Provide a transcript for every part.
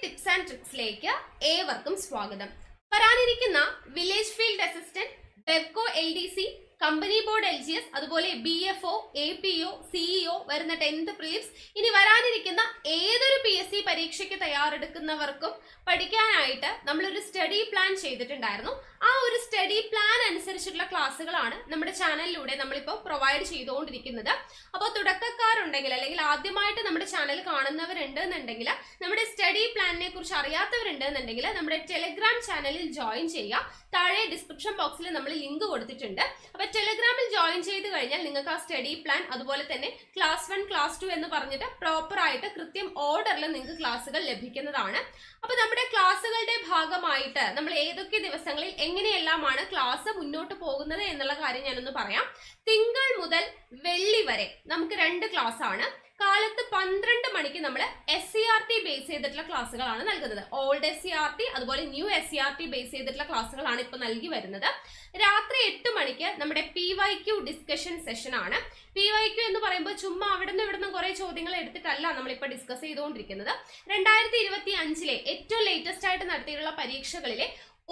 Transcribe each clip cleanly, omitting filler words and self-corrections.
Tips and ട്രിക്സിലേക്ക് ഏവർക്കും സ്വാഗതം. വരാനിരിക്കുന്ന village field assistant, Bevco LDC, company board LGS, അതുപോലെ BFO, APO, CEO വരുന്ന 10th പ്രിലിംസ്, ഇനി വരാനിരിക്കുന്ന ഏതൊരു PSC പരീക്ഷയ്ക്ക് തയ്യാറെടുക്കുന്നവർക്കും പഠിക്കാനായിട്ട് നമ്മളൊരു സ്റ്റഡി പ്ലാൻ ചെയ്തിട്ടുണ്ടായിരുന്നു. ആ ഒരു സ്റ്റഡി പ്ലാൻ അനുസരിച്ചിട്ടുള്ള ക്ലാസ്സുകളാണ് നമ്മുടെ ചാനലിലൂടെ നമ്മളിപ്പോൾ പ്രൊവൈഡ് ചെയ്തുകൊണ്ടിരിക്കുന്നത്. അപ്പോൾ തുടക്കക്കാരുണ്ടെങ്കിൽ അല്ലെങ്കിൽ ആദ്യമായിട്ട് നമ്മുടെ ചാനൽ കാണുന്നവരുണ്ട് എന്നുണ്ടെങ്കിൽ, നമ്മുടെ സ്റ്റഡി പ്ലാനിനെ കുറിച്ച് അറിയാത്തവരുണ്ട് എന്നുണ്ടെങ്കിൽ നമ്മുടെ ടെലിഗ്രാം ചാനലിൽ ജോയിൻ ചെയ്യുക. താഴെ ഡിസ്ക്രിപ്ഷൻ ബോക്സിൽ നമ്മൾ ലിങ്ക് കൊടുത്തിട്ടുണ്ട്. അപ്പോൾ ടെലിഗ്രാമിൽ ജോയിൻ ചെയ്ത് കഴിഞ്ഞാൽ നിങ്ങൾക്ക് ആ സ്റ്റഡി പ്ലാൻ, അതുപോലെ തന്നെ ക്ലാസ് 1, ക്ലാസ് 2 എന്ന് പറഞ്ഞിട്ട് പ്രോപ്പർ ആയിട്ട് കൃത്യം ഓർഡറിൽ നിങ്ങൾക്ക് ക്ലാസ്സുകൾ ലഭിക്കുന്നതാണ്. അപ്പോൾ നമ്മുടെ ക്ലാസ്സുകളുടെ ഭാഗമായിട്ട് നമ്മൾ ഏതൊക്കെ ദിവസങ്ങളിൽ എങ്ങനെയെല്ലാമാണ് ക്ലാസ് മുന്നോട്ട് പോകുന്നത് എന്നുള്ള കാര്യം ഞാനൊന്ന് പറയാം. തിങ്കൾ മുതൽ വെള്ളി വരെ നമുക്ക് 2 ക്ലാസ് ആണ്. കാലത്ത് 12 മണിക്ക് നമ്മൾ SCRT ബേസ് ചെയ്തിട്ടുള്ള ക്ലാസ്സുകളാണ് നൽകുന്നത്. ഓൾഡ് SCRT അതുപോലെ ന്യൂ SCRT ബേസ് ചെയ്തിട്ടുള്ള ക്ലാസ്സുകളാണ് ഇപ്പോൾ നൽകി വരുന്നത്. രാത്രി 8 മണിക്ക് നമ്മുടെ PYQ ഡിസ്കഷൻ സെഷൻ ആണ്. PYQ എന്ന് പറയുമ്പോൾ ചുമ്മാ അവിടുന്ന് ഇവിടുന്ന് കുറെ ചോദ്യങ്ങൾ എടുത്തിട്ടല്ല നമ്മളിപ്പോൾ ഡിസ്കസ് ചെയ്തുകൊണ്ടിരിക്കുന്നത്. 2025 ഏറ്റവും ലേറ്റസ്റ്റ് ആയിട്ട് നടത്തിയിട്ടുള്ള പരീക്ഷകളിലെ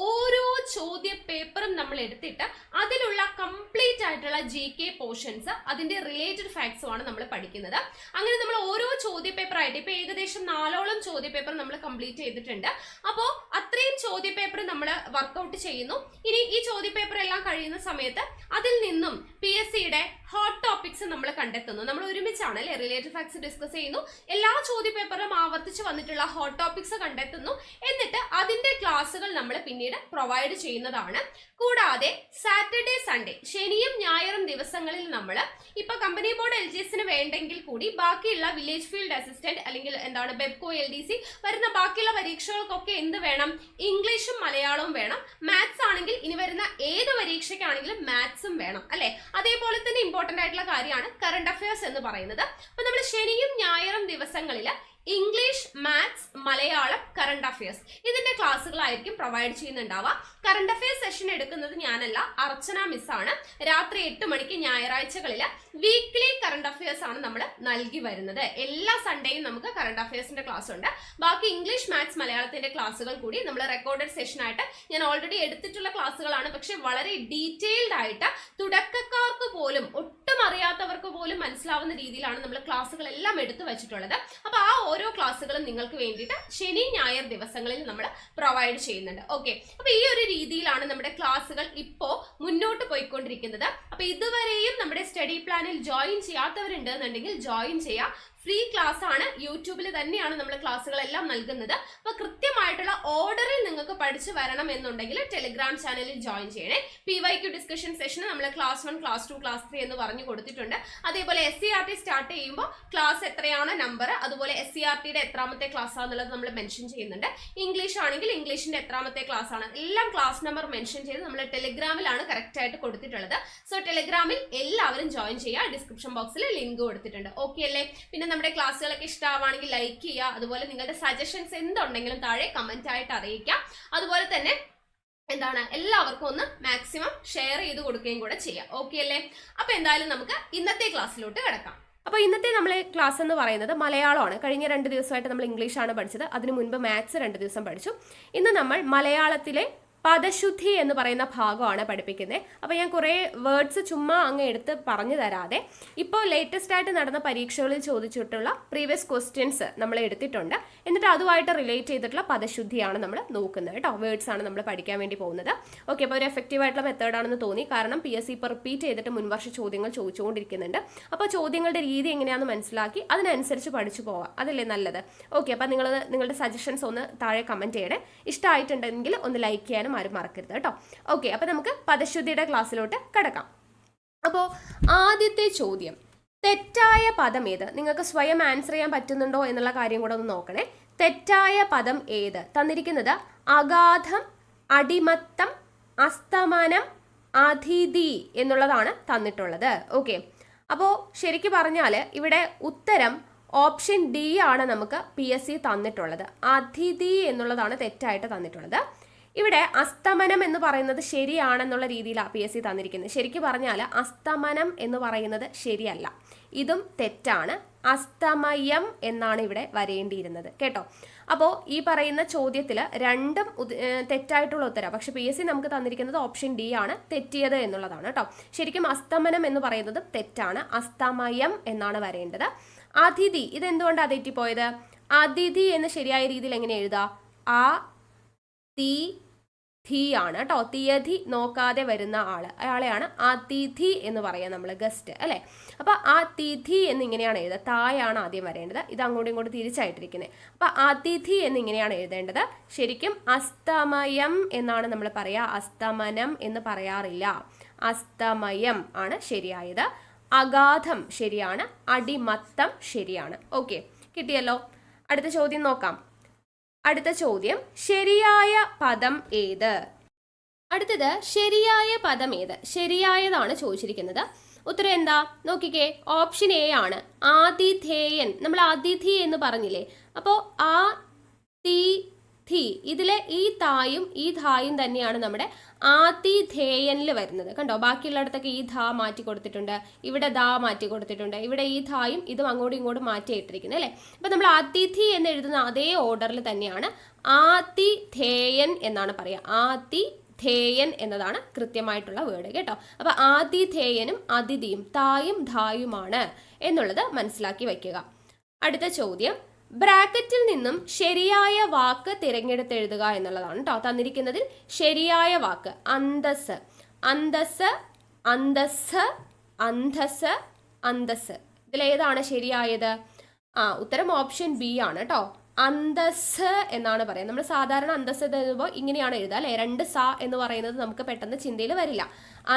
ഓരോ ചോദ്യ പേപ്പറും നമ്മൾ എടുത്തിട്ട് അതിലുള്ള കംപ്ലീറ്റ് ആയിട്ടുള്ള GK പോർഷൻസ്, അതിന്റെ റിലേറ്റഡ് ഫാക്ട്സും ആണ് നമ്മൾ പഠിക്കുന്നത്. അങ്ങനെ നമ്മൾ ഓരോ ചോദ്യ പേപ്പർ ആയിട്ട് ഇപ്പൊ ഏകദേശം 4ഓളം ചോദ്യ പേപ്പർ നമ്മൾ കംപ്ലീറ്റ് ചെയ്തിട്ടുണ്ട്. അപ്പോൾ അത്രയും ചോദ്യ പേപ്പർ നമ്മൾ വർക്ക്ഔട്ട് ചെയ്യുന്നു. ഇനി ഈ ചോദ്യ പേപ്പർ എല്ലാം കഴിയുന്ന സമയത്ത് അതിൽ നിന്നും PSCയുടെ ഹോട്ട് ടോപ്പിക്സ് നമ്മൾ കണ്ടെത്തുന്നു. നമ്മൾ ഒരുമിച്ചാണ് അല്ലെ റിലേറ്റഡ് ഫാക്ട്സ് ഡിസ്കസ് ചെയ്യുന്നു. എല്ലാ ചോദ്യ പേപ്പറിലും ആവർത്തിച്ച് വന്നിട്ടുള്ള ഹോട്ട് ടോപ്പിക്സ് കണ്ടെത്തുന്നു. എന്നിട്ട് അതിന്റെ ക്ലാസ്സുകൾ നമ്മൾ പിന്നീട് പ്രൊവൈഡ് ചെയ്യുന്നതാണ്. കൂടാതെ സാറ്റർഡേ, സൺഡേ, ശനിയും ഞായറും ദിവസങ്ങളിൽ നമ്മൾ ഇപ്പൊ കമ്പനി ബോർഡ് LGSന് വേണ്ടെങ്കിൽ കൂടി ബാക്കിയുള്ള വില്ലേജ് ഫീൽഡ് അസിസ്റ്റന്റ് അല്ലെങ്കിൽ എന്താണ് ബെവ്കോ LDC വരുന്ന ബാക്കിയുള്ള പരീക്ഷകൾക്കൊക്കെ എന്ത് വേണം? ഇംഗ്ലീഷും മലയാളവും വേണം. മാത്സ് ആണെങ്കിൽ ഇനി വരുന്ന ഏത് പരീക്ഷയ്ക്കാണെങ്കിലും മാത്സും വേണം അല്ലെ. അതേപോലെ തന്നെ ഇമ്പോർട്ടന്റ് ആയിട്ടുള്ള കാര്യമാണ് കറണ്ട് അഫയേഴ്സ് എന്ന് പറയുന്നത്. അപ്പൊ നമ്മൾ ശനിയും ഞായറും ദിവസങ്ങളിൽ English, maths, Malayalam, current affairs ഇതിന്റെ ക്ലാസ്സുകളായിരിക്കും പ്രൊവൈഡ് ചെയ്യുന്നുണ്ടാവുക. കറണ്ട് അഫയേഴ്സ് സെഷൻ എടുക്കുന്നത് ഞാനല്ല, അർച്ചന മിസ് ആണ്. രാത്രി 8 മണിക്ക് ഞായറാഴ്ചകളിൽ വീക്ക്ലി കറണ്ട് അഫയേഴ്സ് ആണ് നമ്മൾ നൽകി വരുന്നത്. എല്ലാ സൺഡേയും നമുക്ക് കറണ്ട് അഫയേഴ്സിന്റെ ക്ലാസ് ഉണ്ട്. ബാക്കി ഇംഗ്ലീഷ്, മാത്സ്, മലയാളത്തിന്റെ ക്ലാസ്സുകൾ കൂടി നമ്മൾ റെക്കോർഡഡ് സെഷൻ ആയിട്ട് ഞാൻ ഓൾറെഡി എടുത്തിട്ടുള്ള ക്ലാസ്സുകളാണ്. പക്ഷെ വളരെ ഡീറ്റെയിൽഡ് ആയിട്ട് തുടക്കക്കാർക്ക് പോലും, ഒട്ടും അറിയാത്തവർക്ക് പോലും മനസ്സിലാവുന്ന രീതിയിലാണ് നമ്മൾ ക്ലാസ്സുകളെല്ലാം എടുത്തു വെച്ചിട്ടുള്ളത്. അപ്പൊ ആ ഓരോ ക്ലാസ്സുകളും നിങ്ങൾക്ക് വേണ്ടിയിട്ട് ശനി, ഞായർ ദിവസങ്ങളിൽ നമ്മൾ പ്രൊവൈഡ് ചെയ്യുന്നുണ്ട്. ഓക്കെ, അപ്പൊ ഈ ഒരു രീതിയിലാണ് നമ്മുടെ ക്ലാസ്സുകൾ ഇപ്പോ മുന്നോട്ട് പോയിക്കൊണ്ടിരിക്കുന്നത്. അപ്പൊ ഇതുവരെയും നമ്മുടെ സ്റ്റഡി പ്ലാനിൽ ജോയിൻ ചെയ്യാത്തവരുണ്ട് എന്നുണ്ടെങ്കിൽ ജോയിൻ ചെയ്യാം. ഫ്രീ ക്ലാസ് ആണ്. യൂട്യൂബിൽ തന്നെയാണ് നമ്മൾ ക്ലാസ്സുകളെല്ലാം നൽകുന്നത്. അപ്പൊ കൃത്യമായിട്ടുള്ള ഓർഡറിൽ നിങ്ങൾക്ക് പഠിച്ചു വരണം എന്നുണ്ടെങ്കിൽ ടെലിഗ്രാം ചാനലിൽ ജോയിൻ ചെയ്യണേ. PYQ ഡിസ്കഷൻ സെഷൻ നമ്മൾ ക്ലാസ് 1, ക്ലാസ് 2, ക്ലാസ് 3 എന്ന് പറഞ്ഞു കൊടുത്തിട്ടുണ്ട്. അതേപോലെ SCRT സ്റ്റാർട്ട് ചെയ്യുമ്പോൾ ക്ലാസ് എത്രയാണ് നമ്പർ, അതുപോലെ SCRTയുടെ എത്രാമത്തെ ക്ലാസ് ആണെന്നുള്ളത് നമ്മൾ മെൻഷൻ ചെയ്യുന്നുണ്ട്. ഇംഗ്ലീഷ് ആണെങ്കിൽ ഇംഗ്ലീഷിന്റെ എത്രാമത്തെ ക്ലാസ് ആണ്, എല്ലാം ക്ലാസ് നമ്പർ മെൻഷൻ ചെയ്ത് നമ്മൾ ടെലിഗ്രാമിലാണ് കറക്റ്റ് ആയിട്ട് കൊടുത്തിട്ടുള്ളത്. സോ ടെലിഗ്രാമിൽ എല്ലാവരും ജോയിൻ ചെയ്യുക. ഡിസ്ക്രിപ്ഷൻ ബോക്സിൽ ലിങ്ക് കൊടുത്തിട്ടുണ്ട്. ഓക്കെ അല്ലേ? പിന്നെ നമ്മുടെ ക്ലാസ്സുകളൊക്കെ ഇഷ്ടമാണെങ്കിൽ ലൈക്ക് ചെയ്യുക. അതുപോലെ നിങ്ങളുടെ സജഷൻസ് എന്തുണ്ടെങ്കിലും താഴെ കമന്റ് ആയിട്ട് അറിയിക്കാം. അതുപോലെ തന്നെ എല്ലാവർക്കും ഒന്ന് മാക്സിമം ഷെയർ ചെയ്ത് കൊടുക്കുകയും കൂടെ ചെയ്യാം. ഓക്കെ അല്ലേ? അപ്പൊ എന്തായാലും നമുക്ക് ഇന്നത്തെ ക്ലാസ്സിലോട്ട് കിടക്കാം. അപ്പോൾ ഇന്നത്തെ നമ്മളെ ക്ലാസ് എന്ന് പറയുന്നത് മലയാളമാണ്. കഴിഞ്ഞ 2 ദിവസമായിട്ട് നമ്മൾ ഇംഗ്ലീഷാണ് പഠിച്ചത്. അതിനു മുൻപ് മാത്സ് 2 ദിവസം പഠിച്ചു. ഇന്ന് നമ്മൾ മലയാളത്തിലെ പദശുദ്ധി എന്ന് പറയുന്ന ഭാഗമാണ് പഠിപ്പിക്കുന്നത്. അപ്പോൾ ഞാൻ കുറേ വേർഡ്സ് ചുമ്മാ അങ്ങ് എടുത്ത് പറഞ്ഞു തരാതെ ഇപ്പോൾ ലേറ്റസ്റ്റ് ആയിട്ട് നടന്ന പരീക്ഷകളിൽ ചോദിച്ചിട്ടുള്ള പ്രീവിയസ് ക്വസ്റ്റ്യൻസ് നമ്മൾ എടുത്തിട്ടുണ്ട്. എന്നിട്ട് അതുമായിട്ട് റിലേറ്റ് ചെയ്തിട്ടുള്ള പദശുദ്ധിയാണ് നമ്മൾ നോക്കുന്നത് കേട്ടോ. വേർഡ്സ് ആണ് നമ്മൾ പഠിക്കാൻ വേണ്ടി പോകുന്നത്. ഓക്കെ, അപ്പോൾ ഒരു എഫക്റ്റീവ് ആയിട്ടുള്ള മെത്തേഡാണെന്ന് തോന്നി. കാരണം PSC ഇപ്പോൾ റിപ്പീറ്റ് ചെയ്തിട്ട് മുൻവർഷ ചോദ്യങ്ങൾ ചോദിച്ചുകൊണ്ടിരിക്കുന്നുണ്ട്. അപ്പോൾ ചോദ്യങ്ങളുടെ രീതി എങ്ങനെയാണെന്ന് മനസ്സിലാക്കി അതിനനുസരിച്ച് പഠിച്ചു പോവാം. അതല്ലേ നല്ലത്? ഓക്കെ, അപ്പോൾ നിങ്ങളുടെ സജഷൻസ് ഒന്ന് താഴെ കമൻറ്റ് ചെയ്യണേ. ഇഷ്ടമായിട്ടുണ്ടെങ്കിൽ ഒന്ന് ലൈക്ക് ചെയ്യാനും ആരും മറക്കരുത് കേട്ടോ. ഓക്കെ, അപ്പോൾ നമുക്ക് പദശുദ്ധിയുടെ ക്ലാസ്സിലോട്ട് കിടക്കാം. അപ്പോൾ ആദ്യത്തെ ചോദ്യം, തെറ്റായ പദം ഏത്? നിങ്ങൾക്ക് സ്വയം ആൻസർ ചെയ്യാൻ പറ്റുന്നുണ്ടോ എന്നുള്ള കാര്യം കൂടെ ഒന്ന് നോക്കണേ. തെറ്റായ പദം ഏത്? തന്നിരിക്കുന്നത് അഗാധം, അടിമത്തം, അസ്തമനം, അതിഥി എന്നുള്ളതാണ് തന്നിട്ടുള്ളത്. ഓക്കെ, അപ്പോൾ ശരിക്കും പറഞ്ഞാൽ ഇവിടെ ഉത്തരം ഓപ്ഷൻ D ആണ് നമുക്ക് PSC തന്നിട്ടുള്ളത്. അതിഥി എന്നുള്ളതാണ് തെറ്റായിട്ട് തന്നിട്ടുള്ളത്. ഇവിടെ അസ്തമനം എന്ന് പറയുന്നത് ശരിയാണെന്നുള്ള രീതിയിലാണ് PSC തന്നിരിക്കുന്നത്. ശരിക്കും പറഞ്ഞാൽ അസ്തമനം എന്ന് പറയുന്നത് ശരിയല്ല, ഇതും തെറ്റാണ്. അസ്തമയം എന്നാണ് ഇവിടെ വരേണ്ടിയിരുന്നത് കേട്ടോ. അപ്പോൾ ഈ പറയുന്ന ചോദ്യത്തിൽ രണ്ടും തെറ്റായിട്ടുള്ള ഉത്തരം. പക്ഷെ PSC നമുക്ക് തന്നിരിക്കുന്നത് ഓപ്ഷൻ ഡി ആണ് തെറ്റിയത് എന്നുള്ളതാണ് കേട്ടോ. ശരിക്കും അസ്തമനം എന്ന് പറയുന്നത് തെറ്റാണ്. അസ്തമയം എന്നാണ് വരേണ്ടത്. അതിഥി, ഇതെന്തുകൊണ്ടാണ് തെറ്റിപ്പോയത്? അതിഥി എന്ന് ശരിയായ രീതിയിൽ എങ്ങനെ എഴുതാം? ആ തി ധി ആണ് കേട്ടോ. തീയതി നോക്കാതെ വരുന്ന ആള്, അയാളെയാണ് അതിഥി എന്ന് പറയാം നമ്മൾ, ഗസ്റ്റ് അല്ലെ. അപ്പൊ അതിഥി എന്നിങ്ങനെയാണ് എഴുതുക. തായാണ് ആദ്യം വരേണ്ടത്. ഇത് അങ്ങോട്ടും ഇങ്ങോട്ടും തിരിച്ചായിട്ടിരിക്കുന്നത്. അപ്പൊ അതിഥി എന്നിങ്ങനെയാണ് എഴുതേണ്ടത്. ശരിക്കും അസ്തമയം എന്നാണ് നമ്മൾ പറയാ, അസ്തമനം എന്ന് പറയാറില്ല. അസ്തമയം ആണ് ശരിയായത്. അഗാധം ശരിയാണ്. അടിമത്തം ശരിയാണ്. ഓക്കെ, കിട്ടിയല്ലോ. അടുത്ത ചോദ്യം നോക്കാം. അടുത്ത ചോദ്യം, ശരിയായ പദം ഏത്? അടുത്തത് ശരിയായ പദം ഏത്? ശരിയായതാണ് ചോദിച്ചിരിക്കുന്നത്. ഉത്തരം എന്താ നോക്കിക്കേ, ഓപ്ഷൻ എ ആണ്, ആതിഥേയൻ. നമ്മൾ അതിഥി എന്ന് പറഞ്ഞില്ലേ, അപ്പോൾ ആ തി ധി, ഇതിലെ ഈ തായും ഈ ധായും തന്നെയാണ് നമ്മുടെ ആതിഥേയനിൽ വരുന്നത്. കണ്ടോ, ബാക്കിയുള്ളിടത്തൊക്കെ ഈ ധാ മാറ്റി കൊടുത്തിട്ടുണ്ട്, ഇവിടെ ദാ മാറ്റി കൊടുത്തിട്ടുണ്ട്, ഇവിടെ ഈ ധായും ഇതും അങ്ങോട്ടും ഇങ്ങോട്ടും മാറ്റി ഇട്ടിരിക്കുന്നത് അല്ലേ. അപ്പൊ നമ്മൾ അതിഥി എന്ന് എഴുതുന്ന അതേ ഓർഡറിൽ തന്നെയാണ് ആതിഥേയൻ എന്നാണ് പറയുക. ആതിഥേയൻ എന്നതാണ് കൃത്യമായിട്ടുള്ള വേർഡ് കേട്ടോ. അപ്പൊ ആതിഥേയനും അതിഥിയും തായും ധായുമാണ് എന്നുള്ളത് മനസ്സിലാക്കി വയ്ക്കുക. അടുത്ത ചോദ്യം, ബ്രാക്കറ്റിൽ നിന്നും ശരിയായ വാക്ക് തിരഞ്ഞെടുത്തെഴുതുക എന്നുള്ളതാണ് കേട്ടോ. തന്നിരിക്കുന്നതിൽ ശരിയായ വാക്ക് അന്തസ്, അന്തസ്, അന്തസ്, അന്തസ്, അന്തസ്. ഇതിലേതാണ് ശരിയായത്? ഉത്തരം ഓപ്ഷൻ ബി ആണ് കേട്ടോ. അന്തസ് എന്നാണ് പറയുക. നമ്മൾ സാധാരണ അന്തസ് എഴുതുമ്പോൾ ഇങ്ങനെയാണ് എഴുതുക അല്ലെ. രണ്ട് സ എന്ന് പറയുന്നത് നമുക്ക് പെട്ടെന്ന് ചിന്തയിൽ വരില്ല.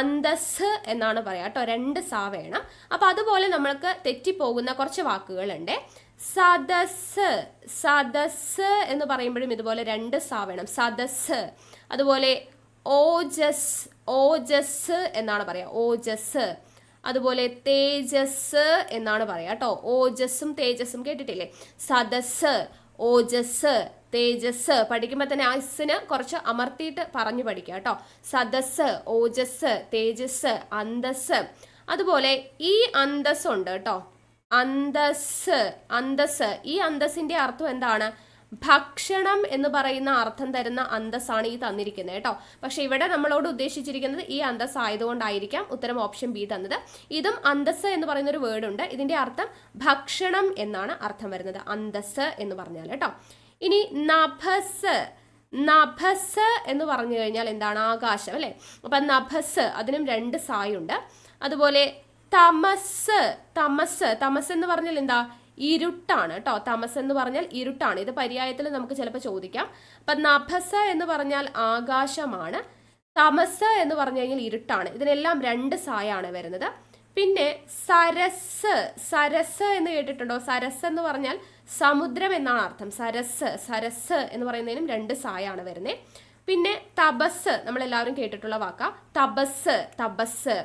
അന്തസ് എന്നാണ് പറയാ കേട്ടോ. രണ്ട് സ വേണം. അപ്പൊ അതുപോലെ നമ്മൾക്ക് തെറ്റിപ്പോകുന്ന കുറച്ച് വാക്കുകളുണ്ട്. സദസ്, സദസ് എന്ന് പറയുമ്പോഴും ഇതുപോലെ രണ്ട് സ വേണം. സദസ്. അതുപോലെ ഓജസ്, ഓജസ് എന്നാണ് പറയാ. ഓജസ്. അതുപോലെ തേജസ് എന്നാണ് പറയാ കേട്ടോ. ഓജസ്സും തേജസ്സും കേട്ടിട്ടില്ലേ? സദസ്, ഓജസ്, തേജസ്. പഠിക്കുമ്പോൾ തന്നെ ആ ഇസിന് കുറച്ച് അമർത്തിയിട്ട് പറഞ്ഞു പഠിക്കുക കേട്ടോ. സദസ്, ഓജസ്, തേജസ്, അന്തസ്. അതുപോലെ ഈ അന്തസ് ഉണ്ട് കേട്ടോ. അന്തസ്, അന്തസ്. ഈ അന്തസ്സിന്റെ അർത്ഥം എന്താണ്? ഭക്ഷണം എന്ന് പറയുന്ന അർത്ഥം തരുന്ന അന്തസ്സാണ് ഈ തന്നിരിക്കുന്നത് കേട്ടോ. പക്ഷെ ഇവിടെ നമ്മളോട് ഉദ്ദേശിച്ചിരിക്കുന്നത് ഈ അന്തസ് ആയതുകൊണ്ടായിരിക്കാം ഉത്തരം ഓപ്ഷൻ ബി തന്നത്. ഇതും അന്തസ് എന്ന് പറയുന്ന ഒരു വേർഡ് ഉണ്ട്. ഇതിന്റെ അർത്ഥം ഭക്ഷണം എന്നാണ് അർത്ഥം വരുന്നത്, അന്തസ് എന്ന് പറഞ്ഞാൽ കേട്ടോ. ഇനി നഭസ്, നഭസ് എന്ന് പറഞ്ഞു കഴിഞ്ഞാൽ എന്താണ്? ആകാശം അല്ലെ. അപ്പൊ നഭസ്, അതിനും രണ്ട് സായുണ്ട്. അതുപോലെ തമസ്, തമസ്. തമസ് എന്ന് പറഞ്ഞാൽ എന്താ? ഇരുട്ടാണ് കേട്ടോ. തമസ് എന്ന് പറഞ്ഞാൽ ഇരുട്ടാണ്. ഇത് പര്യായത്തിൽ നമുക്ക് ചിലപ്പോൾ ചോദിക്കാം. അപ്പൊ നഭസ എന്ന് പറഞ്ഞാൽ ആകാശമാണ്, തമസ് എന്ന് പറഞ്ഞു കഴിഞ്ഞാൽ ഇരുട്ടാണ്. ഇതിനെല്ലാം രണ്ട് സായാണ് വരുന്നത്. പിന്നെ സരസ്, സരസ് എന്ന് കേട്ടിട്ടുണ്ടോ? സരസ് എന്ന് പറഞ്ഞാൽ സമുദ്രം എന്നാണ് അർത്ഥം. സരസ്, സരസ് എന്ന് പറയുന്നതിനും രണ്ട് സായാണ് വരുന്നത്. പിന്നെ തപസ്, നമ്മളെല്ലാവരും കേട്ടിട്ടുള്ള വാക്കാ. തപസ്, തപസ്.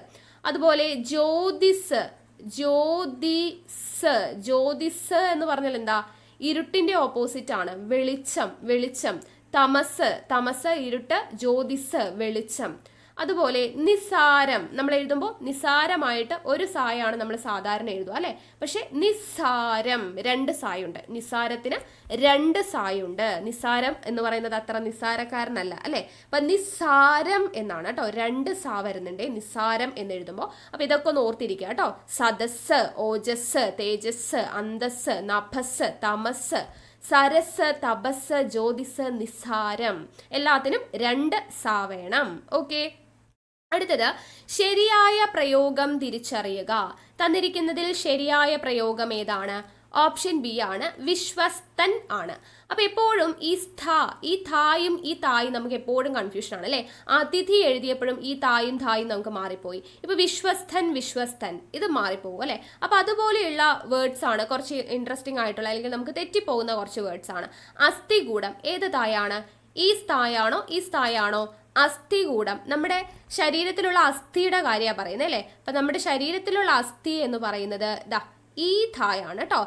അതുപോലെ ജ്യോതിസ്, ജ്യോതിസ്. ജ്യോതിസ് എന്ന് പറഞ്ഞാൽ എന്താ? ഇരുട്ടിന്റെ ഓപ്പോസിറ്റ് ആണ്, വെളിച്ചം, വെളിച്ചം. തമസ്, തമസ് ഇരുട്ട്, ജ്യോതിസ് വെളിച്ചം. അതുപോലെ നിസാരം, നമ്മൾ എഴുതുമ്പോൾ നിസാരമായിട്ട് ഒരു സായാണ് നമ്മൾ സാധാരണ എഴുതുക അല്ലെ. പക്ഷെ നിസാരം രണ്ട് സായുണ്ട്. നിസാരത്തിന് രണ്ട് സായുണ്ട്. നിസാരം എന്ന് പറയുന്നത് അത്ര നിസാരക്കാരനല്ല അല്ലെ. അപ്പൊ നിസാരം എന്നാണ് കേട്ടോ. രണ്ട് സാ വരുന്നുണ്ട് നിസാരം എന്ന് എഴുതുമ്പോൾ. അപ്പൊ ഇതൊക്കെ ഒന്ന് ഓർത്തിരിക്കുക കേട്ടോ. സദസ്, ഓജസ്, തേജസ്, അന്തസ്, നഭസ്, തമസ്, സരസ്, തപസ്, ജ്യോതിസ്, നിസാരം. എല്ലാത്തിനും രണ്ട് സാ വേണം. ഓക്കെ. അടുത്തത് ശരിയായ പ്രയോഗം തിരിച്ചറിയുക. തന്നിരിക്കുന്നതിൽ ശരിയായ പ്രയോഗം ഏതാണ്? ഓപ്ഷൻ ബി ആണ്, വിശ്വസ്തൻ ആണ്. അപ്പൊ എപ്പോഴും ഈ ഈ തായും ഈ തായും നമുക്ക് എപ്പോഴും കൺഫ്യൂഷൻ ആണ് അല്ലെ. അതിഥി എഴുതിയപ്പോഴും ഈ തായും ധായും നമുക്ക് മാറിപ്പോയി. ഇപ്പൊ വിശ്വസ്തൻ, വിശ്വസ്തൻ ഇത് മാറിപ്പോകും അല്ലെ. അപ്പൊ അതുപോലെയുള്ള വേർഡ്സ് ആണ് കുറച്ച് ഇൻട്രസ്റ്റിംഗ് ആയിട്ടുള്ള, അല്ലെങ്കിൽ നമുക്ക് തെറ്റിപ്പോകുന്ന കുറച്ച് വേർഡ്സ് ആണ്. അസ്ഥികൂടം ഏത് തായാണ്? ഈ സ്ഥായാണോ ഈ സ്ഥായാണോ? അസ്ഥികൂടം. നമ്മുടെ ശരീരത്തിലുള്ള അസ്ഥിയുടെ കാര്യമാണ് പറയുന്നത് അല്ലേ. അപ്പൊ നമ്മുടെ ശരീരത്തിലുള്ള അസ്ഥി എന്ന് പറയുന്നത് ദാ ഈ ധായാണ് കേട്ടോ.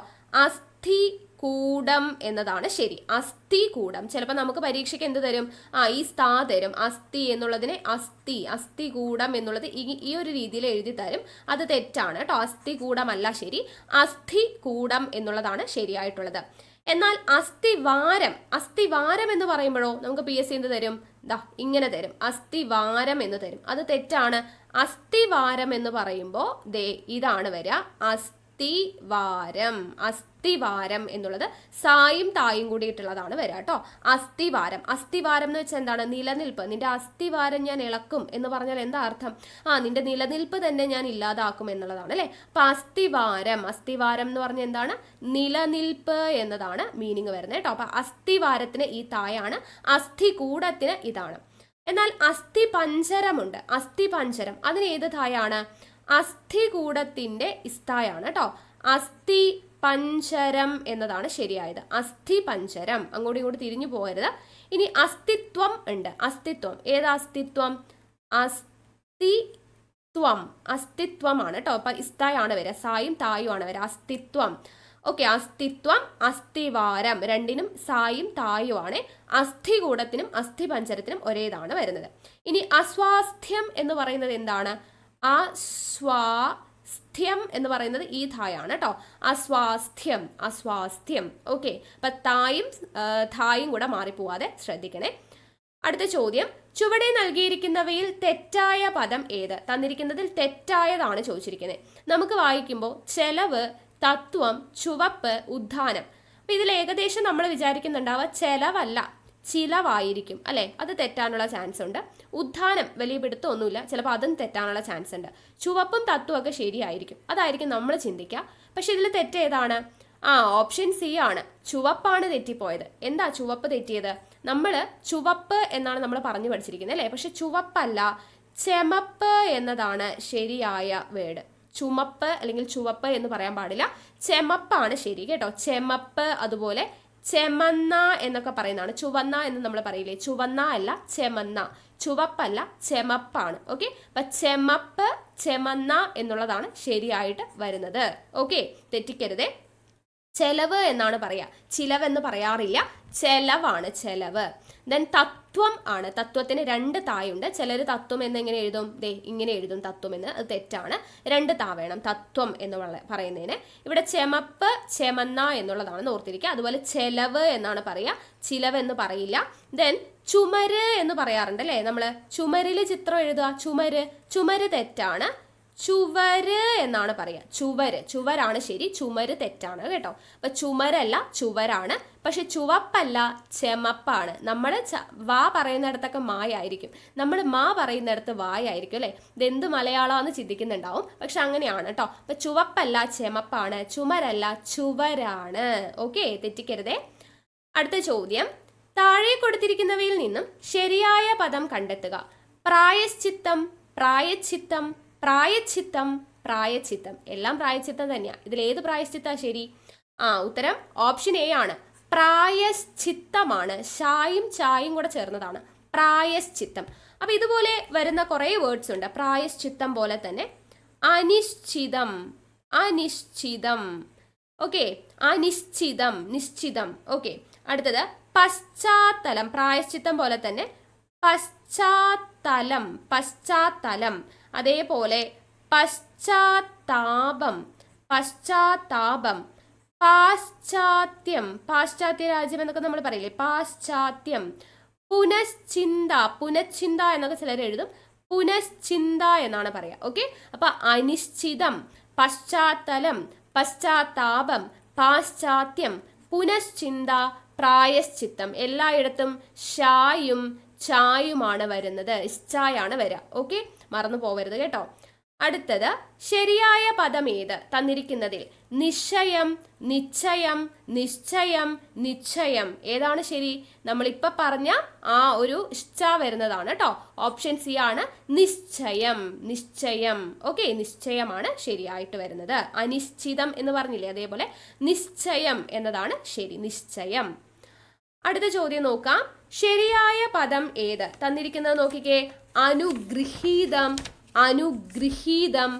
അസ്ഥി കൂടം എന്നതാണ് ശരി. അസ്ഥികൂടം. ചിലപ്പോൾ നമുക്ക് പരീക്ഷയ്ക്ക് എന്ത് തരും? ഈ സ്ഥാ തരും. അസ്ഥി എന്നുള്ളതിനെ അസ്ഥി, അസ്ഥികൂടം എന്നുള്ളത് ഈ ഒരു രീതിയിൽ എഴുതി തരും. അത് തെറ്റാണ് കേട്ടോ. അസ്ഥികൂടമല്ല ശരി, അസ്ഥികൂടം എന്നുള്ളതാണ് ശരിയായിട്ടുള്ളത്. എന്നാൽ അസ്ഥിവാരം എന്ന് പറയുമ്പോഴോ നമുക്ക് PSC എന്ത് തരും? ഇങ്ങനെ തരും, അസ്ഥിവാരം എന്ന് തരും. അത് തെറ്റാണ്. അസ്ഥിവാരം എന്ന് പറയുമ്പോൾ ഇതാണ് വരിക, അസ്ഥിവാരം എന്നുള്ളത് സായും തായും കൂടിയിട്ടുള്ളതാണ് വരിക കേട്ടോ. അസ്ഥിവാരം എന്ന് വെച്ചാൽ എന്താണ്? നിലനിൽപ്പ്. നിന്റെ അസ്ഥിവാരം ഞാൻ ഇളക്കും എന്ന് പറഞ്ഞാൽ എന്താ അർത്ഥം? നിന്റെ നിലനിൽപ്പ് തന്നെ ഞാൻ ഇല്ലാതാക്കും എന്നുള്ളതാണ് അല്ലെ. അപ്പൊ അസ്ഥിവാരം എന്ന് പറഞ്ഞാൽ എന്താണ്? നിലനിൽപ്പ് എന്നതാണ് മീനിങ് വരുന്നത് കേട്ടോ. അപ്പൊ അസ്ഥിവാരത്തിന് ഈ തായാണ്, അസ്ഥികൂടത്തിന് ഇതാണ്. എന്നാൽ അസ്ഥിപഞ്ജരമുണ്ട്. അസ്ഥിപഞ്ജരം അതിന് ഏത് തായാണ്? അസ്ഥികൂടത്തിന്റെ ഇസ്തായാണ് കേട്ടോ. അസ്ഥിപഞ്ജരം എന്നതാണ് ശരിയായത്. അസ്ഥിപഞ്ജരം. അങ്ങോട്ടും ഇങ്ങോട്ട് തിരിഞ്ഞു പോകരുത്. ഇനി അസ്തിത്വം ഉണ്ട്. അസ്തിത്വം ഏതാ? അസ്തിത്വമാണ് കേട്ടോ. അപ്പൊ ഇസ്തായാണ് വരിക, സായും തായും ആണ് വരിക. അസ്തിത്വം. ഓക്കെ, അസ്തിത്വം, അസ്ഥിവാരം രണ്ടിനും സായും തായും ആണ്. അസ്ഥികൂടത്തിനും അസ്ഥിപഞ്ജരത്തിനും ഒരേതാണ് വരുന്നത്. ഇനി അസ്വാസ്ഥ്യം എന്ന് പറയുന്നത് എന്താണ്? അസ്വാസ്ഥ്യം എന്ന് പറയുന്നത് ഈ ധായാണ് കേട്ടോ. അസ്വാസ്ഥ്യം. ഓക്കെ, അപ്പൊ ധായും കൂടെ മാറിപ്പോവാതെ ശ്രദ്ധിക്കണേ. അടുത്ത ചോദ്യം, ചുവടെ നൽകിയിരിക്കുന്നവയിൽ തെറ്റായ പദം ഏത്? തന്നിരിക്കുന്നതിൽ തെറ്റായതാണ് ചോദിച്ചിരിക്കുന്നത്. നമുക്ക് വായിക്കുമ്പോൾ ചെലവ്, തത്വം, ചുവപ്പ്, ഉദ്ധാനം. അപ്പൊ ഇതിൽ ഏകദേശം നമ്മൾ വിചാരിക്കുന്നുണ്ടാവുക ചെലവല്ല, ചിലവായിരിക്കും അല്ലെ. അത് തെറ്റാനുള്ള ചാൻസ് ഉണ്ട്. ഉദ്ധാനം വലിയ പിടുത്തമൊന്നുമില്ല, ചിലപ്പോൾ അതും തെറ്റാനുള്ള ചാൻസ് ഉണ്ട്. ചുവപ്പും തത്വവും ഒക്കെ ശരിയായിരിക്കും, അതായിരിക്കും നമ്മൾ ചിന്തിക്കുക. പക്ഷെ ഇതിൽ തെറ്റ് ഏതാണ്? ഓപ്ഷൻ സി ആണ്. ചുവപ്പാണ് തെറ്റിപ്പോയത്. എന്താ ചുവപ്പ് തെറ്റിയത്? നമ്മൾ ചുവപ്പ് എന്നാണ് നമ്മൾ പറഞ്ഞു പഠിച്ചിരിക്കുന്നത് അല്ലേ. പക്ഷെ ചുവപ്പല്ല, ചെമപ്പ് എന്നതാണ് ശരിയായ വേർഡ്. ചുമപ്പ് അല്ലെങ്കിൽ ചുവപ്പ് എന്ന് പറയാൻ പാടില്ല, ചെമപ്പാണ് ശരി കേട്ടോ. ചെമപ്പ്, അതുപോലെ ചെമന്ന എന്നൊക്കെ പറയുന്നതാണ്. ചുവന്ന എന്ന് നമ്മൾ പറയില്ലേ, ചുവന്ന അല്ല ചെമന്ന, ചുവപ്പല്ല ചെമപ്പാണ്. ഓക്കെ, അപ്പൊ ചെമപ്പ്, ചെമന്ന എന്നുള്ളതാണ് ശരിയായിട്ട് വരുന്നത്. ഓക്കെ, തെറ്റിക്കരുതേ. ചെലവ് എന്നാണ് പറയാ, ചിലവെന്ന് പറയാറില്ല, ചെലവാണ് ചെലവ്. ദെൻ തത്വം ആണ്. തത്വത്തിന് രണ്ട് തായുണ്ട്. ചിലർ തത്വം എന്നെങ്ങനെ എഴുതും? ഇങ്ങനെ എഴുതും തത്വം എന്ന്. അത് തെറ്റാണ്. രണ്ട് താ വേണം തത്വം എന്ന് പറയുന്നതിന്. ഇവിടെ ചെമപ്പ്, ചെമന്ന എന്നുള്ളതാണ് ഓർത്തിരിക്കുക. അതുപോലെ ചെലവ് എന്നാണ് പറയാ, ചിലവ് എന്ന് പറയില്ല. ദെൻ ചുമര് എന്ന് പറയാറുണ്ട് അല്ലേ നമ്മള്. ചുമരില് ചിത്രം എഴുതുക, ചുമര് തെറ്റാണ്. ചുവര് എന്നാണ് പറയാ. ചുവരാണ് ശരി, ചുമര് തെറ്റാണ് കേട്ടോ. അപ്പൊ ചുമരല്ല ചുവരാണ്. പക്ഷെ ചുവപ്പല്ല ചെമപ്പാണ്. നമ്മൾ വാ പറയുന്നിടത്തൊക്കെ മായായിരിക്കും, നമ്മൾ മാ പറയുന്നിടത്ത് വായായിരിക്കും അല്ലെ. ഇതെന്ത് മലയാളമാണെന്ന് ചിന്തിക്കുന്നുണ്ടാവും, പക്ഷെ അങ്ങനെയാണ് കേട്ടോ. അപ്പൊ ചുവപ്പല്ല ചെമപ്പാണ്, ചുമരല്ല ചുവരാണ്. ഓക്കെ, തെറ്റിക്കരുതേ. അടുത്ത ചോദ്യം, താഴെ കൊടുത്തിരിക്കുന്നവയിൽ നിന്നും ശരിയായ പദം കണ്ടെത്തുക. പ്രായശ്ചിത്തം, പ്രായച്ചിത്തം, പ്രായച്ചിത്തം, പ്രായച്ചിത്തം. എല്ലാം പ്രായച്ചിത്തം തന്നെയാണ്. ഇതിൽ ഏത് പ്രായശ്ചിത്ത ശരി? ഉത്തരം ഓപ്ഷൻ എ ആണ്. പ്രായശ്ചിത്തമാണ്. ഷായും ചായും കൂടെ ചേർന്നതാണ് പ്രായശ്ചിത്തം. അപ്പൊ ഇതുപോലെ വരുന്ന കുറെ വേർഡ്സ് ഉണ്ട്. പ്രായശ്ചിത്തം പോലെ തന്നെ അനിശ്ചിതം, ഓക്കെ, നിശ്ചിതം. ഓക്കെ, അടുത്തത് പശ്ചാത്തലം. പ്രായശ്ചിത്തം പോലെ തന്നെ പശ്ചാത്തലം. അതേപോലെ പശ്ചാത്താപം, പാശ്ചാത്യം, പാശ്ചാത്യ രാജ്യം എന്നൊക്കെ നമ്മൾ പറയില്ലേ, പാശ്ചാത്യം. പുനശ്ചിന്ത എന്നൊക്കെ ചിലർ എഴുതും, പുനശ്ചിന്ത എന്നാണ് പറയാ. ഓക്കെ, അപ്പൊ അനിശ്ചിതം, പശ്ചാത്തലം, പശ്ചാത്താപം, പാശ്ചാത്യം, പുനശ്ചിന്ത, പ്രായശ്ചിത്തം. എല്ലായിടത്തും ഷായും ചായുമാണ് വരുന്നത്, ഇശ്ചായാണ് വരിക. ഓക്കെ, മറന്നു പോവരുത് കേട്ടോ. അടുത്തത് ശരിയായ പദം ഏത്? തന്നിരിക്കുന്നതിൽ നിശ്ചയം, നിശ്ചയം, നിശ്ചയം, നിശ്ചയം. ഏതാണ് ശരി? നമ്മളിപ്പോ പറഞ്ഞ ആ ഒരു ഇശ്ച വരുന്നതാണ് കേട്ടോ. ഓപ്ഷൻ സി ആണ് നിശ്ചയം. ഓക്കെ, നിശ്ചയമാണ് ശരിയായിട്ട് വരുന്നത്. അനിശ്ചിതം എന്ന് പറഞ്ഞില്ലേ, അതേപോലെ നിശ്ചയം എന്നതാണ് ശരി, നിശ്ചയം. അടുത്ത ചോദ്യം നോക്കാം. ശരിയായ പദം ഏത്? തന്നിരിക്കുന്നത് നോക്കിക്കേ. അനുഗൃഹീതം, അനുഗ്രഹീതം,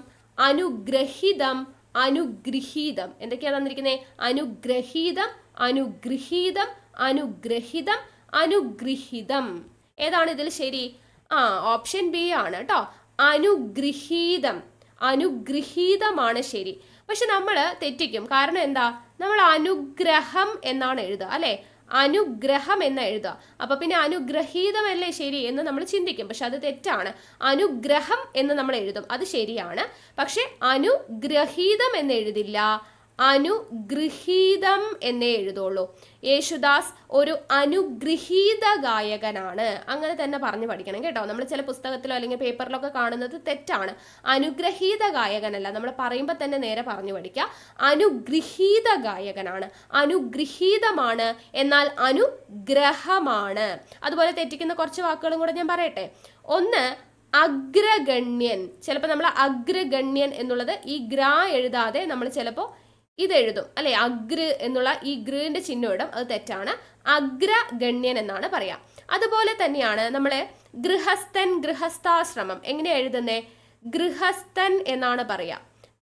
അനുഗ്രഹിതം, അനുഗ്രഹീതം. എന്തൊക്കെയാ തന്നിരിക്കുന്നത്? അനുഗ്രഹീതം, അനുഗ്രഹീതം, അനുഗ്രഹിതം, അനുഗ്രഹിതം. ഏതാണ് ഇതിൽ ശരി? ഓപ്ഷൻ ബി ആണ് കേട്ടോ. അനുഗ്രഹീതമാണ് ശരി. പക്ഷെ നമ്മൾ തെറ്റിക്കും. കാരണം എന്താ, നമ്മൾ അനുഗ്രഹം എന്നാണ് എഴുതുക അല്ലെ, അനുഗ്രഹം എന്ന് എഴുതുക. അപ്പൊ പിന്നെ അനുഗ്രഹീതമല്ലേ ശരി എന്ന് നമ്മൾ ചിന്തിക്കും. പക്ഷെ അത് തെറ്റാണ്. അനുഗ്രഹം എന്ന് നമ്മൾ എഴുതും, അത് ശരിയാണ്. പക്ഷെ അനുഗ്രഹീതം എന്ന് എഴുതില്ല, അനുഗൃഹീതം എന്നേ എഴുതുള്ളൂ. യേശുദാസ് ഒരു അനുഗൃഹീത ഗായകനാണ്, അങ്ങനെ തന്നെ പറഞ്ഞു പഠിക്കണം കേട്ടോ. നമ്മൾ ചില പുസ്തകത്തിലോ അല്ലെങ്കിൽ പേപ്പറിലൊക്കെ കാണുന്നത് തെറ്റാണ്. അനുഗ്രഹീത ഗായകനല്ല, നമ്മൾ പറയുമ്പോൾ തന്നെ നേരെ പറഞ്ഞു പഠിക്കുക. അനുഗൃഹീത ഗായകനാണ്, അനുഗൃഹീതമാണ്, എന്നാൽ അനുഗ്രഹമാണ്. അതുപോലെ തെറ്റിക്കുന്ന കുറച്ച് വാക്കുകളും കൂടെ ഞാൻ പറയട്ടെ. ഒന്ന്, അഗ്രഗണ്യൻ. ചിലപ്പോൾ നമ്മൾ അഗ്രഗണ്യൻ എന്നുള്ളത് ഈ ഗ്രാ എഴുതാതെ നമ്മൾ ചിലപ്പോൾ ഇതെഴുതും അല്ലെ, അഗ്ര എന്നുള്ള ഈ ഗ്രിന്റെ ചിഹ്നം ഇടും, അത് തെറ്റാണ്. അഗ്രഗണ്യൻ എന്നാണ് പറയാ. അതുപോലെ തന്നെയാണ് നമ്മള് ഗൃഹസ്ഥൻ, ഗൃഹസ്ഥാശ്രമം എങ്ങനെയാ എഴുതുന്നേ? ഗൃഹസ്ഥൻ എന്നാണ് പറയാ,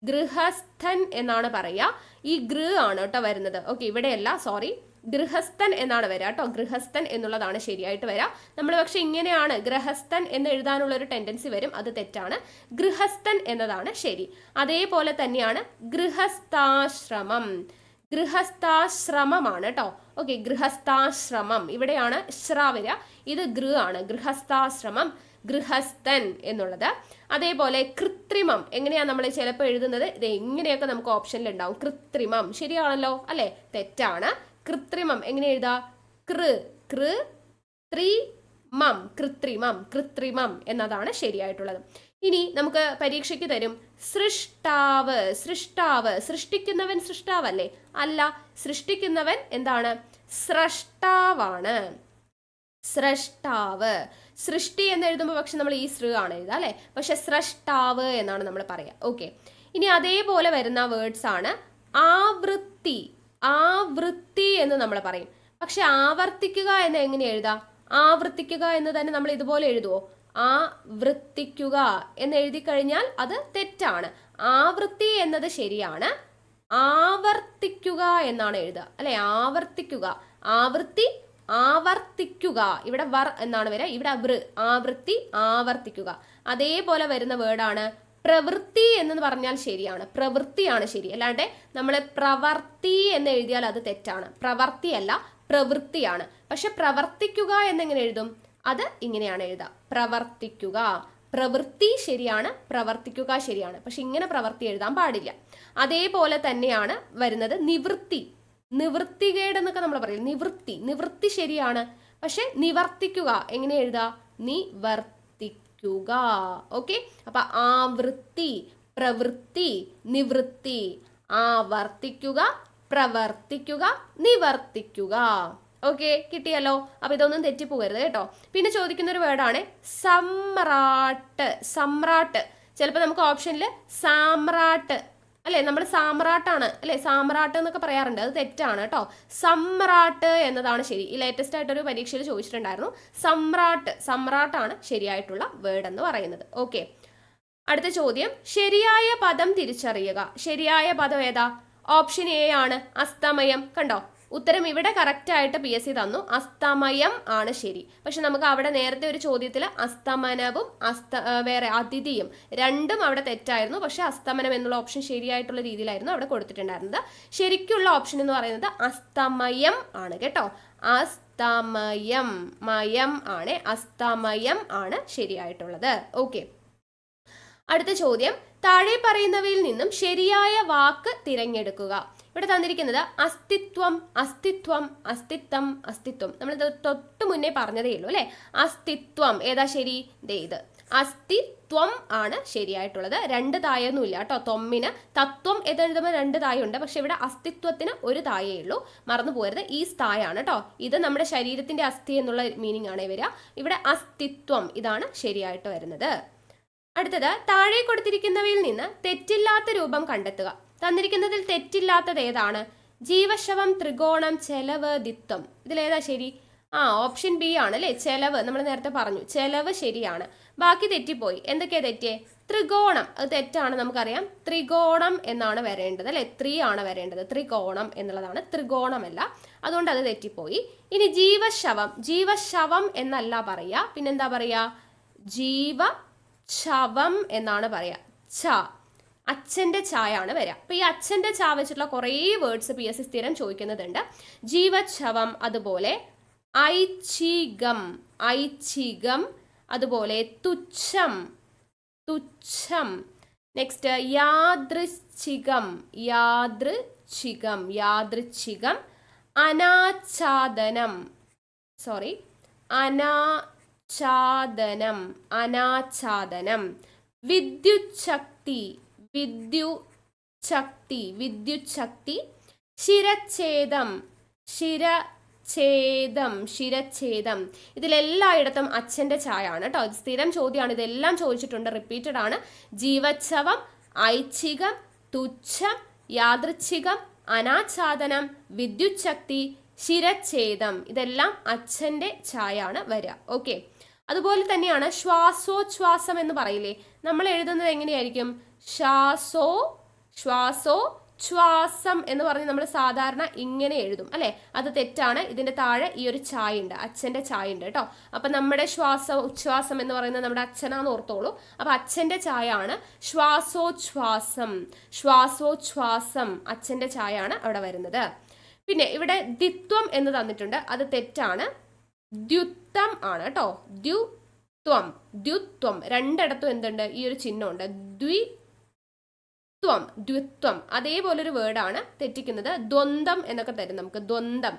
ഗൃഹസ്ഥൻ എന്നാണ് പറയാ. ഈ ഗൃ ആണ് കേട്ടോ വരുന്നത്. ഓക്കെ, ഇവിടെയല്ല, സോറി, ഗൃഹസ്ഥൻ എന്നാണ് വരിക കേട്ടോ. ഗൃഹസ്ഥൻ എന്നുള്ളതാണ് ശരിയായിട്ട് വരിക. നമ്മൾ പക്ഷെ ഇങ്ങനെയാണ് ഗൃഹസ്ഥൻ എന്ന് എഴുതാനുള്ള ഒരു ടെൻഡൻസി വരും, അത് തെറ്റാണ്. ഗൃഹസ്ഥൻ എന്നതാണ് ശരി. അതേപോലെ തന്നെയാണ് ഗൃഹസ്ഥാശ്രമം, ഗൃഹസ്ഥാശ്രമമാണ് കേട്ടോ. ഓക്കെ, ഗൃഹസ്ഥാശ്രമം, ഇവിടെയാണ് ശ്ര വരിക, ഇത് ഗൃ ആണ്. ഗൃഹസ്ഥാശ്രമം, ഗൃഹസ്ഥൻ എന്നുള്ളത്. അതേപോലെ കൃത്രിമം എങ്ങനെയാ നമ്മൾ ചിലപ്പോൾ എഴുതുന്നത്, ഇത് എങ്ങനെയൊക്കെ നമുക്ക് ഓപ്ഷനിൽ ഉണ്ടാവും. കൃത്രിമം ശരിയാണല്ലോ അല്ലെ, തെറ്റാണ്. കൃത്രിമം എങ്ങനെ എഴുതാ? കൃ കൃ ത്രി മം, കൃത്രിമം, കൃത്രിമം എന്നതാണ് ശരിയായിട്ടുള്ളത്. ഇനി നമുക്ക് പരീക്ഷയ്ക്ക് തരും സൃഷ്ടാവ്. സൃഷ്ടാവ്, സൃഷ്ടിക്കുന്നവൻ സൃഷ്ടാവല്ലേ? അല്ല, സൃഷ്ടിക്കുന്നവൻ എന്താണ്? സ്രഷ്ടാവാണ്. സ്രഷ്ടാവ്. സൃഷ്ടി എന്ന് എഴുതുമ്പോൾ പക്ഷെ നമ്മൾ ഈ സൃ ആണ് എഴുതുക അല്ലെ, പക്ഷെ സ്രഷ്ടാവ് എന്നാണ് നമ്മൾ പറയുക. ഓക്കെ, ഇനി അതേപോലെ വരുന്ന വേർഡ്സ് ആണ് ആവൃത്തി. ആവൃത്തി എന്ന് നമ്മൾ പറയും, പക്ഷെ ആവർത്തിക്കുക എന്ന് എങ്ങനെ എഴുതാം? ആവർത്തിക്കുക എന്ന് തന്നെ നമ്മൾ ഇതുപോലെ എഴുതുവോ? ആവൃത്തിക്കുക എന്ന് എഴുതി കഴിഞ്ഞാൽ അത് തെറ്റാണ്. ആവൃത്തി എന്നത് ശരിയാണ്, ആവർത്തിക്കുക എന്നാണ് എഴുതുക അല്ലെ, ആവർത്തിക്കുക. ആവൃത്തി, ആവർത്തിക്കുക, ഇവിടെ വർ എന്നാണ് വരിക, ഇവിടെ വൃ. ആവൃത്തി, ആവർത്തിക്കുക. അതേപോലെ വരുന്ന വേർഡാണ് പ്രവൃത്തി എന്ന് പറഞ്ഞാൽ ശരിയാണ്, പ്രവൃത്തിയാണ് ശരി. അല്ലാണ്ട് നമ്മൾ പ്രവർത്തി എന്ന് എഴുതിയാൽ അത് തെറ്റാണ്. പ്രവർത്തിയല്ല, പ്രവൃത്തിയാണ്. പക്ഷെ പ്രവർത്തിക്കുക എന്നെങ്ങനെ എഴുതും? അത് ഇങ്ങനെയാണ് എഴുതുക, പ്രവർത്തിക്കുക. പ്രവൃത്തി ശരിയാണ്, പ്രവർത്തിക്കുക ശരിയാണ്, പക്ഷെ ഇങ്ങനെ പ്രവൃത്തി എഴുതാൻ പാടില്ല. അതേപോലെ തന്നെയാണ് വരുന്നത് നിവൃത്തി. നിവൃത്തികേട് എന്നൊക്കെ നമ്മൾ പറയും. നിവൃത്തി, നിവൃത്തി ശരിയാണ്, പക്ഷെ നിവർത്തിക്കുക എങ്ങനെ എഴുതാ? നിവർത്തിക്കുക. ഓക്കെ, അപ്പൊ ആവൃത്തി, പ്രവൃത്തി, നിവൃത്തി. ആവർത്തിക്കുക, പ്രവർത്തിക്കുക, നിവർത്തിക്കുക. ഓക്കെ, കിട്ടിയല്ലോ. അപ്പൊ ഇതൊന്നും തെറ്റിപ്പോകരുത് കേട്ടോ. പിന്നെ ചോദിക്കുന്ന ഒരു വേർഡാണ് സമ്രാട്ട്. സമ്രാട്ട്, ചിലപ്പോൾ നമുക്ക് ഓപ്ഷനിൽ സാമ്രാട്ട് അല്ലെ, നമ്മൾ സാമ്രാട്ടാണ് അല്ലെ, സാമ്രാട്ട് എന്നൊക്കെ പറയാറുണ്ട്, അത് തെറ്റാണ് കേട്ടോ. സമ്രാട്ട് എന്നതാണ് ശരി. ഈ ലേറ്റസ്റ്റ് ആയിട്ടൊരു പരീക്ഷയിൽ ചോദിച്ചിട്ടുണ്ടായിരുന്നു. സമ്രാട്ട്, സമ്രാട്ടാണ് ശരിയായിട്ടുള്ള വേർഡ് എന്ന് പറയുന്നത്. ഓക്കെ, അടുത്ത ചോദ്യം, ശരിയായ പദം തിരിച്ചറിയുക. ശരിയായ പദം ഏതാ? ഓപ്ഷൻ എ ആണ്, അസ്തമയം. കണ്ടോ, ഉത്തരം ഇവിടെ കറക്റ്റ് ആയിട്ട് PSC തന്നു, അസ്തമയം ആണ് ശരി. പക്ഷെ നമുക്ക് അവിടെ നേരത്തെ ഒരു ചോദ്യത്തിൽ അസ്തമനവും വേറെ അതിഥിയും രണ്ടും അവിടെ തെറ്റായിരുന്നു. പക്ഷെ അസ്തമനം എന്നുള്ള ഓപ്ഷൻ ശരിയായിട്ടുള്ള രീതിയിലായിരുന്നു അവിടെ കൊടുത്തിട്ടുണ്ടായിരുന്നത്. ശരിക്കുള്ള ഓപ്ഷൻ എന്ന് പറയുന്നത് അസ്തമയം ആണ് കേട്ടോ. അസ്തമയം, മയം ആണ്, അസ്തമയം ആണ് ശരിയായിട്ടുള്ളത്. ഓക്കെ, അടുത്ത ചോദ്യം, താഴെ പറയുന്നവയിൽ നിന്നും ശരിയായ വാക്ക് തിരഞ്ഞെടുക്കുക. ഇവിടെ തന്നിരിക്കുന്നത് അസ്തിത്വം, അസ്തിത്വം, അസ്തിത്വം, അസ്തിത്വം. നമ്മൾ തൊട്ട് മുന്നേ പറഞ്ഞതേ ഉള്ളൂ അല്ലെ. അസ്തിത്വം ഏതാ ശരി? ഇത് അസ്തിത്വം ആണ് ശരിയായിട്ടുള്ളത്. രണ്ട് തായൊന്നും ഇല്ല കേട്ടോ. ത്വമ്മിന് തത്വം എഴുതുമ്പോൾ രണ്ട് തായുണ്ട്, പക്ഷെ ഇവിടെ അസ്തിത്വത്തിന് ഒരു തായേ ഉള്ളൂ. മറന്നു പോകരുത്, ഈ സ്ഥായാണ് കേട്ടോ. ഇത് നമ്മുടെ ശരീരത്തിന്റെ അസ്ഥി എന്നുള്ള മീനിങ് ആണ് വരിക. ഇവിടെ അസ്തിത്വം, ഇതാണ് ശരിയായിട്ട് വരുന്നത്. അടുത്തത്, താഴെ കൊടുത്തിരിക്കുന്നവയിൽ നിന്ന് തെറ്റില്ലാത്ത രൂപം കണ്ടെത്തുക. തന്നിരിക്കുന്നതിൽ തെറ്റില്ലാത്തത് ഏതാണ്? ജീവശവം, ത്രികോണം, ചെലവ്, ദിത്വം. ഇതിലേതാ ശരി? ഓപ്ഷൻ ബി ആണ് അല്ലേ, ചെലവ്. നമ്മൾ നേരത്തെ പറഞ്ഞു, ചെലവ് ശരിയാണ്. ബാക്കി തെറ്റിപ്പോയി. എന്തൊക്കെയാ തെറ്റിയേ? ത്രികോണം, അത് തെറ്റാണ്, നമുക്കറിയാം. ത്രികോണം എന്നാണ് വരേണ്ടത് അല്ലെ, ത്രീ ആണ് വരേണ്ടത്. ത്രികോണം എന്നുള്ളതാണ്, ത്രികോണമല്ല, അതുകൊണ്ട് അത് തെറ്റിപ്പോയി. ഇനി ജീവശവം, ജീവശവം എന്നല്ല പറയാ, പിന്നെന്താ പറയാ? ജീവശവം എന്നാണ് പറയാ. ഛ, അച്ഛൻ്റെ ചായാണ് വരിക. അപ്പോൾ ഈ അച്ഛൻ്റെ ചാ വെച്ചിട്ടുള്ള കുറേ വേർഡ്സ് PSC സ്ഥിരം ചോദിക്കുന്നതുണ്ട്. ജീവച്ഛവം, അതുപോലെ ഐച്ഛികം, ഐച്ഛികം, അതുപോലെ തുച്ഛം, തുച്ഛം. നെക്സ്റ്റ് യാദൃച്ഛികം, യാദൃച്ഛികം, യാദൃച്ഛികം. അനാച്ഛാദനം, അനാച്ഛാദനം, അനാച്ഛാദനം. വിദ്യുച്ഛക്തി, വിദ്യുച്ഛക്തി, വിദ്യുച്ഛക്തി. ശിരച്ഛേദം, ശിരച്ഛേദം, ശിരച്ഛേദം. ഇതിലെല്ലായിടത്തും അച്ഛൻ്റെ ചായാണ് കേട്ടോ. സ്ഥിരം ചോദ്യമാണ്, ഇതെല്ലാം ചോദിച്ചിട്ടുണ്ട്, റിപ്പീറ്റഡ് ആണ്. ജീവച്ഛവം, ഐച്ഛികം, തുച്ഛം, യാദൃച്ഛികം, അനാച്ഛാദനം, വിദ്യുച്ഛക്തി, ശിരച്ഛേദം. ഇതെല്ലാം അച്ഛൻ്റെ ചായാണ് വരിക. ഓക്കെ. അതുപോലെ തന്നെയാണ് ശ്വാസോച്ഛ്വാസം എന്ന് പറയില്ലേ, നമ്മൾ എഴുതുന്നത് എങ്ങനെയായിരിക്കും? ശ്വാസം എന്ന് പറഞ്ഞ് നമ്മൾ സാധാരണ ഇങ്ങനെ എഴുതും അല്ലേ? അത് തെറ്റാണ്. ഇതിന്റെ താഴെ ഈ ഒരു ചായ ഉണ്ട്, അച്ഛൻ്റെ ചായ ഉണ്ട് കേട്ടോ. അപ്പൊ നമ്മുടെ ഉച്ഛ്വാസം എന്ന് പറയുന്നത് നമ്മുടെ അച്ഛനാന്ന് ഓർത്തോളൂ. അപ്പൊ അച്ഛൻ്റെ ചായാണ് ശ്വാസോച്ഛ്വാസം, ശ്വാസോച്ഛ്വാസം, അച്ഛൻ്റെ ചായാണ് അവിടെ വരുന്നത്. പിന്നെ ഇവിടെ ദ്വിത്വം എന്ന് തന്നിട്ടുണ്ട്, അത് തെറ്റാണ്. ദ്യുത്വം ആണ് കേട്ടോ. ദ്യുത്വം, ദ്യുത്വം. രണ്ടിടത്തും എന്തുണ്ട്? ഈ ഒരു ചിഹ്നമുണ്ട്. ദ്വിത്വം, ദ്വിത്വം. അതേപോലൊരു വേർഡാണ് തെറ്റിക്കുന്നത്. ദ്വന്ദ്ം എന്നൊക്കെ തരും നമുക്ക്. ദ്വന്ദ്ം,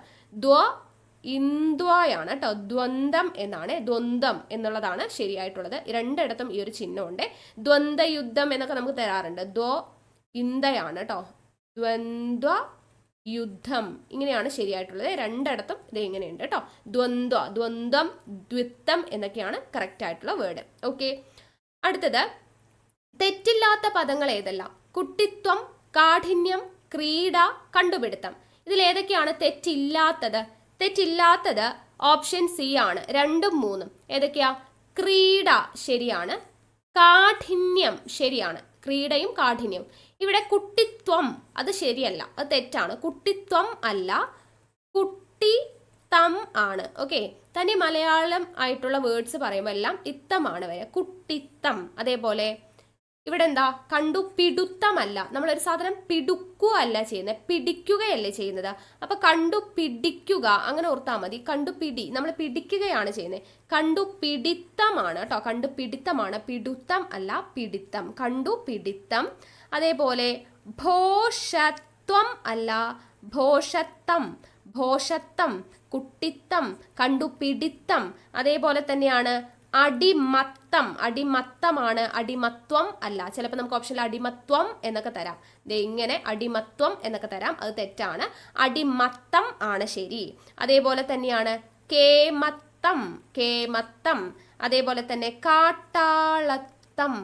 ഇന്ദ്വയാണ് കേട്ടോ. ദ്വന്ദ്ം എന്നാണ്, ദ്വന്ദ്ം എന്നുള്ളതാണ് ശരിയായിട്ടുള്ളത്. രണ്ടിടത്തും ഈ ഒരു ചിഹ്നമുണ്ട്. ദ്വന്ദ്വയുദ്ധം എന്നൊക്കെ നമുക്ക് തരാറുണ്ട്. ഇന്ദയാണ് കേട്ടോ. ദ്വന്ദ്വ യുദ്ധം, ഇങ്ങനെയാണ് ശരിയായിട്ടുള്ളത്. രണ്ടിടത്തും ഇത് ഇങ്ങനെയുണ്ട് കേട്ടോ. ദ്വന്ദ്വം, ദ്വിത്വം എന്നൊക്കെയാണ് കറക്റ്റ് ആയിട്ടുള്ള വേർഡ്. ഓക്കെ. അടുത്തത് തെറ്റില്ലാത്ത പദങ്ങൾ ഏതെല്ലാം? കുട്ടിത്വം, കാഠിന്യം, ക്രീഡ, കണ്ടുപിടുത്തം. ഇതിൽ ഏതൊക്കെയാണ് തെറ്റില്ലാത്തത്? തെറ്റില്ലാത്തത് ഓപ്ഷൻ സി ആണ്, 2ഉം 3ഉം. ഏതൊക്കെയാ? ക്രീഡ ശരിയാണ്, കാഠിന്യം ശരിയാണ്, ക്രീഡയും കാഠിന്യവും. ഇവിടെ കുട്ടിത്വം അത് ശരിയല്ല, അത് തെറ്റാണ്. കുട്ടിത്വം അല്ല, കുട്ടിത്തം ആണ്. ഓക്കെ. തനി മലയാളം ആയിട്ടുള്ള വേർഡ്സ് പറയുമ്പോൾ എല്ലാം ഇത്തമാണ് വരിക. കുട്ടിത്തം. അതേപോലെ ഇവിടെ എന്താ? കണ്ടുപിടുത്തമല്ല. നമ്മളൊരു സാധനം പിടുക്കുക അല്ല ചെയ്യുന്നത്, പിടിക്കുകയല്ലേ ചെയ്യുന്നത്. അപ്പൊ കണ്ടുപിടിക്കുക അങ്ങനെ ഓർത്താൽ മതി. കണ്ടുപിടി, നമ്മൾ പിടിക്കുകയാണ് ചെയ്യുന്നത്. കണ്ടുപിടിത്തമാണ് കേട്ടോ, കണ്ടുപിടിത്തമാണ്, പിടുത്തം അല്ല, പിടിത്തം, കണ്ടുപിടിത്തം. അതേപോലെ ഭോഷത്വം അല്ല, ഭോഷത്തം, ഭോഷത്തം, കുട്ടിത്തം, കണ്ടുപിടിത്തം. അതേപോലെ തന്നെയാണ് അടിമത്തം, അടിമത്തമാണ്, അടിമത്വം അല്ല. ചിലപ്പോൾ നമുക്ക് ഓപ്ഷനിൽ അടിമത്വം എന്നൊക്കെ തരാം. ഇങ്ങനെ അടിമത്വം എന്നൊക്കെ തരാം, അത് തെറ്റാണ്. അടിമത്തം ആണ് ശരി. അതേപോലെ തന്നെയാണ് കേമത്തം, കേമത്തം. അതേപോലെ തന്നെ കാട്ടാളത്തം,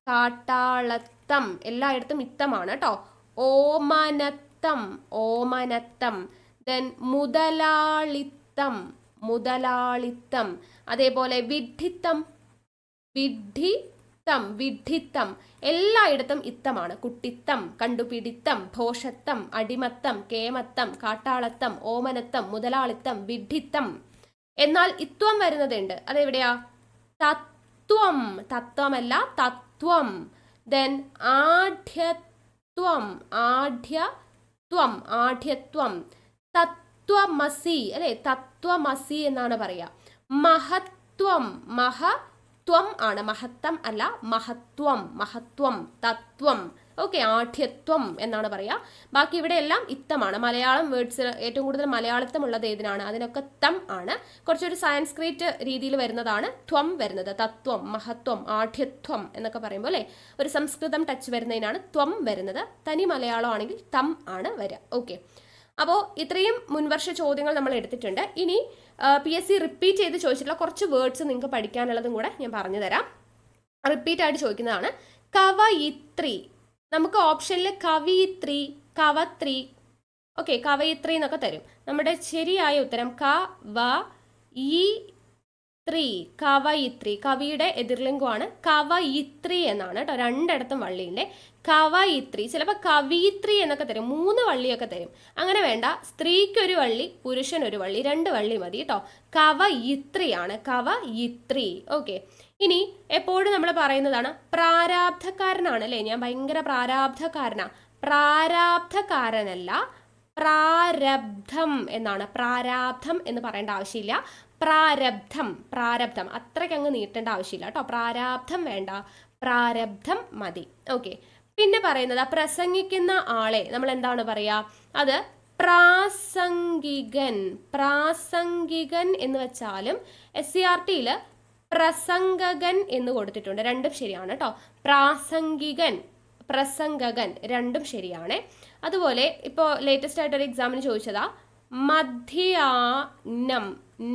കാട്ടാളത്തം. എല്ലായിടത്തും ഇത്തമാണ് കേട്ടോ. ഓമനത്തം, ഓമനത്തം. ദെൻ മുതലാളിത്തം, മുതലാളിത്തം. അതേപോലെ വിഡ്ഢിത്തം, വിഡ്ഢിത്തം, വിഡ്ഢിത്തം. എല്ലായിടത്തും ഇത്തമാണ്. കുട്ടിത്തം, കണ്ടുപിടിത്തം, ഭോഷത്തം, അടിമത്തം, കേമത്തം, കാട്ടാളത്തം, ഓമനത്തം, മുതലാളിത്തം, വിഡ്ഢിത്തം. എന്നാൽ ഇത്വം വരുന്നതുണ്ട്, അതെവിടെയാ? തത്വം, തത്വമല്ല, തത്വം. ദെൻ ആഢ്യത്വം, ആഢ്യത്വം, ആഢ്യത്വം. തത്വമസി അല്ലെ, തത്വമസി എന്നാണ് പറയാ. മഹത്വം, മഹത്വം ആണ്, മഹത്വം അല്ല, മഹത്വം, മഹത്വം, തത്വം. ഓക്കെ. ആഠ്യത്വം എന്നാണ് പറയാ. ബാക്കി ഇവിടെ എല്ലാം ഇത്തമാണ്. മലയാളം വേർഡ്സ് ഏറ്റവും കൂടുതൽ മലയാളത്വം ഉള്ളത് ഏതിനാണ്? അതിനൊക്കെ തം ആണ്. കുറച്ചൊരു സാൻസ്ക്രിറ്റ് രീതിയിൽ വരുന്നതാണ് ത്വം വരുന്നത്. തത്വം, മഹത്വം, ആഠ്യത്വം എന്നൊക്കെ പറയുമ്പോൾ അല്ലേ, ഒരു സംസ്കൃതം ടച്ച് വരുന്നതിനാണ് ത്വം വരുന്നത്. തനി മലയാളം ആണെങ്കിൽ തം ആണ് വരിക. ഓക്കെ. അപ്പോൾ ഇത്രയും മുൻവർഷ ചോദ്യങ്ങൾ നമ്മൾ എടുത്തിട്ടുണ്ട്. ഇനി PSC റിപ്പീറ്റ് ചെയ്ത് ചോദിച്ചിട്ടുള്ള കുറച്ച് വേർഡ്സ് നിങ്ങൾക്ക് പഠിക്കാനുള്ളതും കൂടെ ഞാൻ പറഞ്ഞു തരാം. റിപ്പീറ്റ് ആയിട്ട് ചോദിക്കുന്നതാണ്. കവയിത്രി, നമുക്ക് ഓപ്ഷനിൽ കവിയിത്രി, കവത്രി, ഓക്കെ, കവയിത്രി എന്നൊക്കെ തരും. നമ്മുടെ ശരിയായ ഉത്തരം കവയിത്രി, കവയിത്രി. കവിയുടെ എതിർലിംഗമാണ് കവയിത്രി എന്നാണ് കേട്ടോ. രണ്ടിടത്തും വള്ളിയുണ്ട്. കവയിത്രി, ചിലപ്പോൾ കവിയിത്രി എന്നൊക്കെ തരും, 3 വള്ളിയൊക്കെ തരും. അങ്ങനെ വേണ്ട, സ്ത്രീക്കൊരു വള്ളി പുരുഷനൊരു വള്ളി, 2 വള്ളി മതി കേട്ടോ. കവയിത്രിയാണ്, കവയിത്രി. ഓക്കെ. ഇനി എപ്പോഴും നമ്മൾ പറയുന്നതാണ് പ്രാരാബ്ധക്കാരനാണ് അല്ലേ, ഞാൻ ഭയങ്കര പ്രാരാബ്ധക്കാരനാ. പ്രാരാബ്ധക്കാരനല്ല, പ്രാരബ്ധം എന്നാണ്. പ്രാരാബ്ധം എന്ന് പറയേണ്ട ആവശ്യമില്ല, പ്രാരബ്ധം. പ്രാരബ്ധം അത്രയ്ക്ക് അങ്ങ് നീട്ടേണ്ട ആവശ്യമില്ല കേട്ടോ. പ്രാരാബ്ധം വേണ്ട, പ്രാരബ്ധം മതി. ഓക്കെ. പിന്നെ പറയുന്നത് പ്രസംഗിക്കുന്ന ആളെ നമ്മൾ എന്താണ് പറയാ, അത് പ്രാസംഗികൻ. പ്രാസംഗികൻ എന്ന് വെച്ചാലും SCERT-യിൽ പ്രസംഗകൻ എന്ന് കൊടുത്തിട്ടുണ്ട്, രണ്ടും ശരിയാണ് കേട്ടോ. പ്രാസംഗികൻ, പ്രസംഗകൻ രണ്ടും ശരിയാണ്. അതുപോലെ ഇപ്പോൾ ലേറ്റസ്റ്റ് ആയിട്ടൊരു എക്സാമിന് ചോദിച്ചതാ മധ്യാഹ്നം.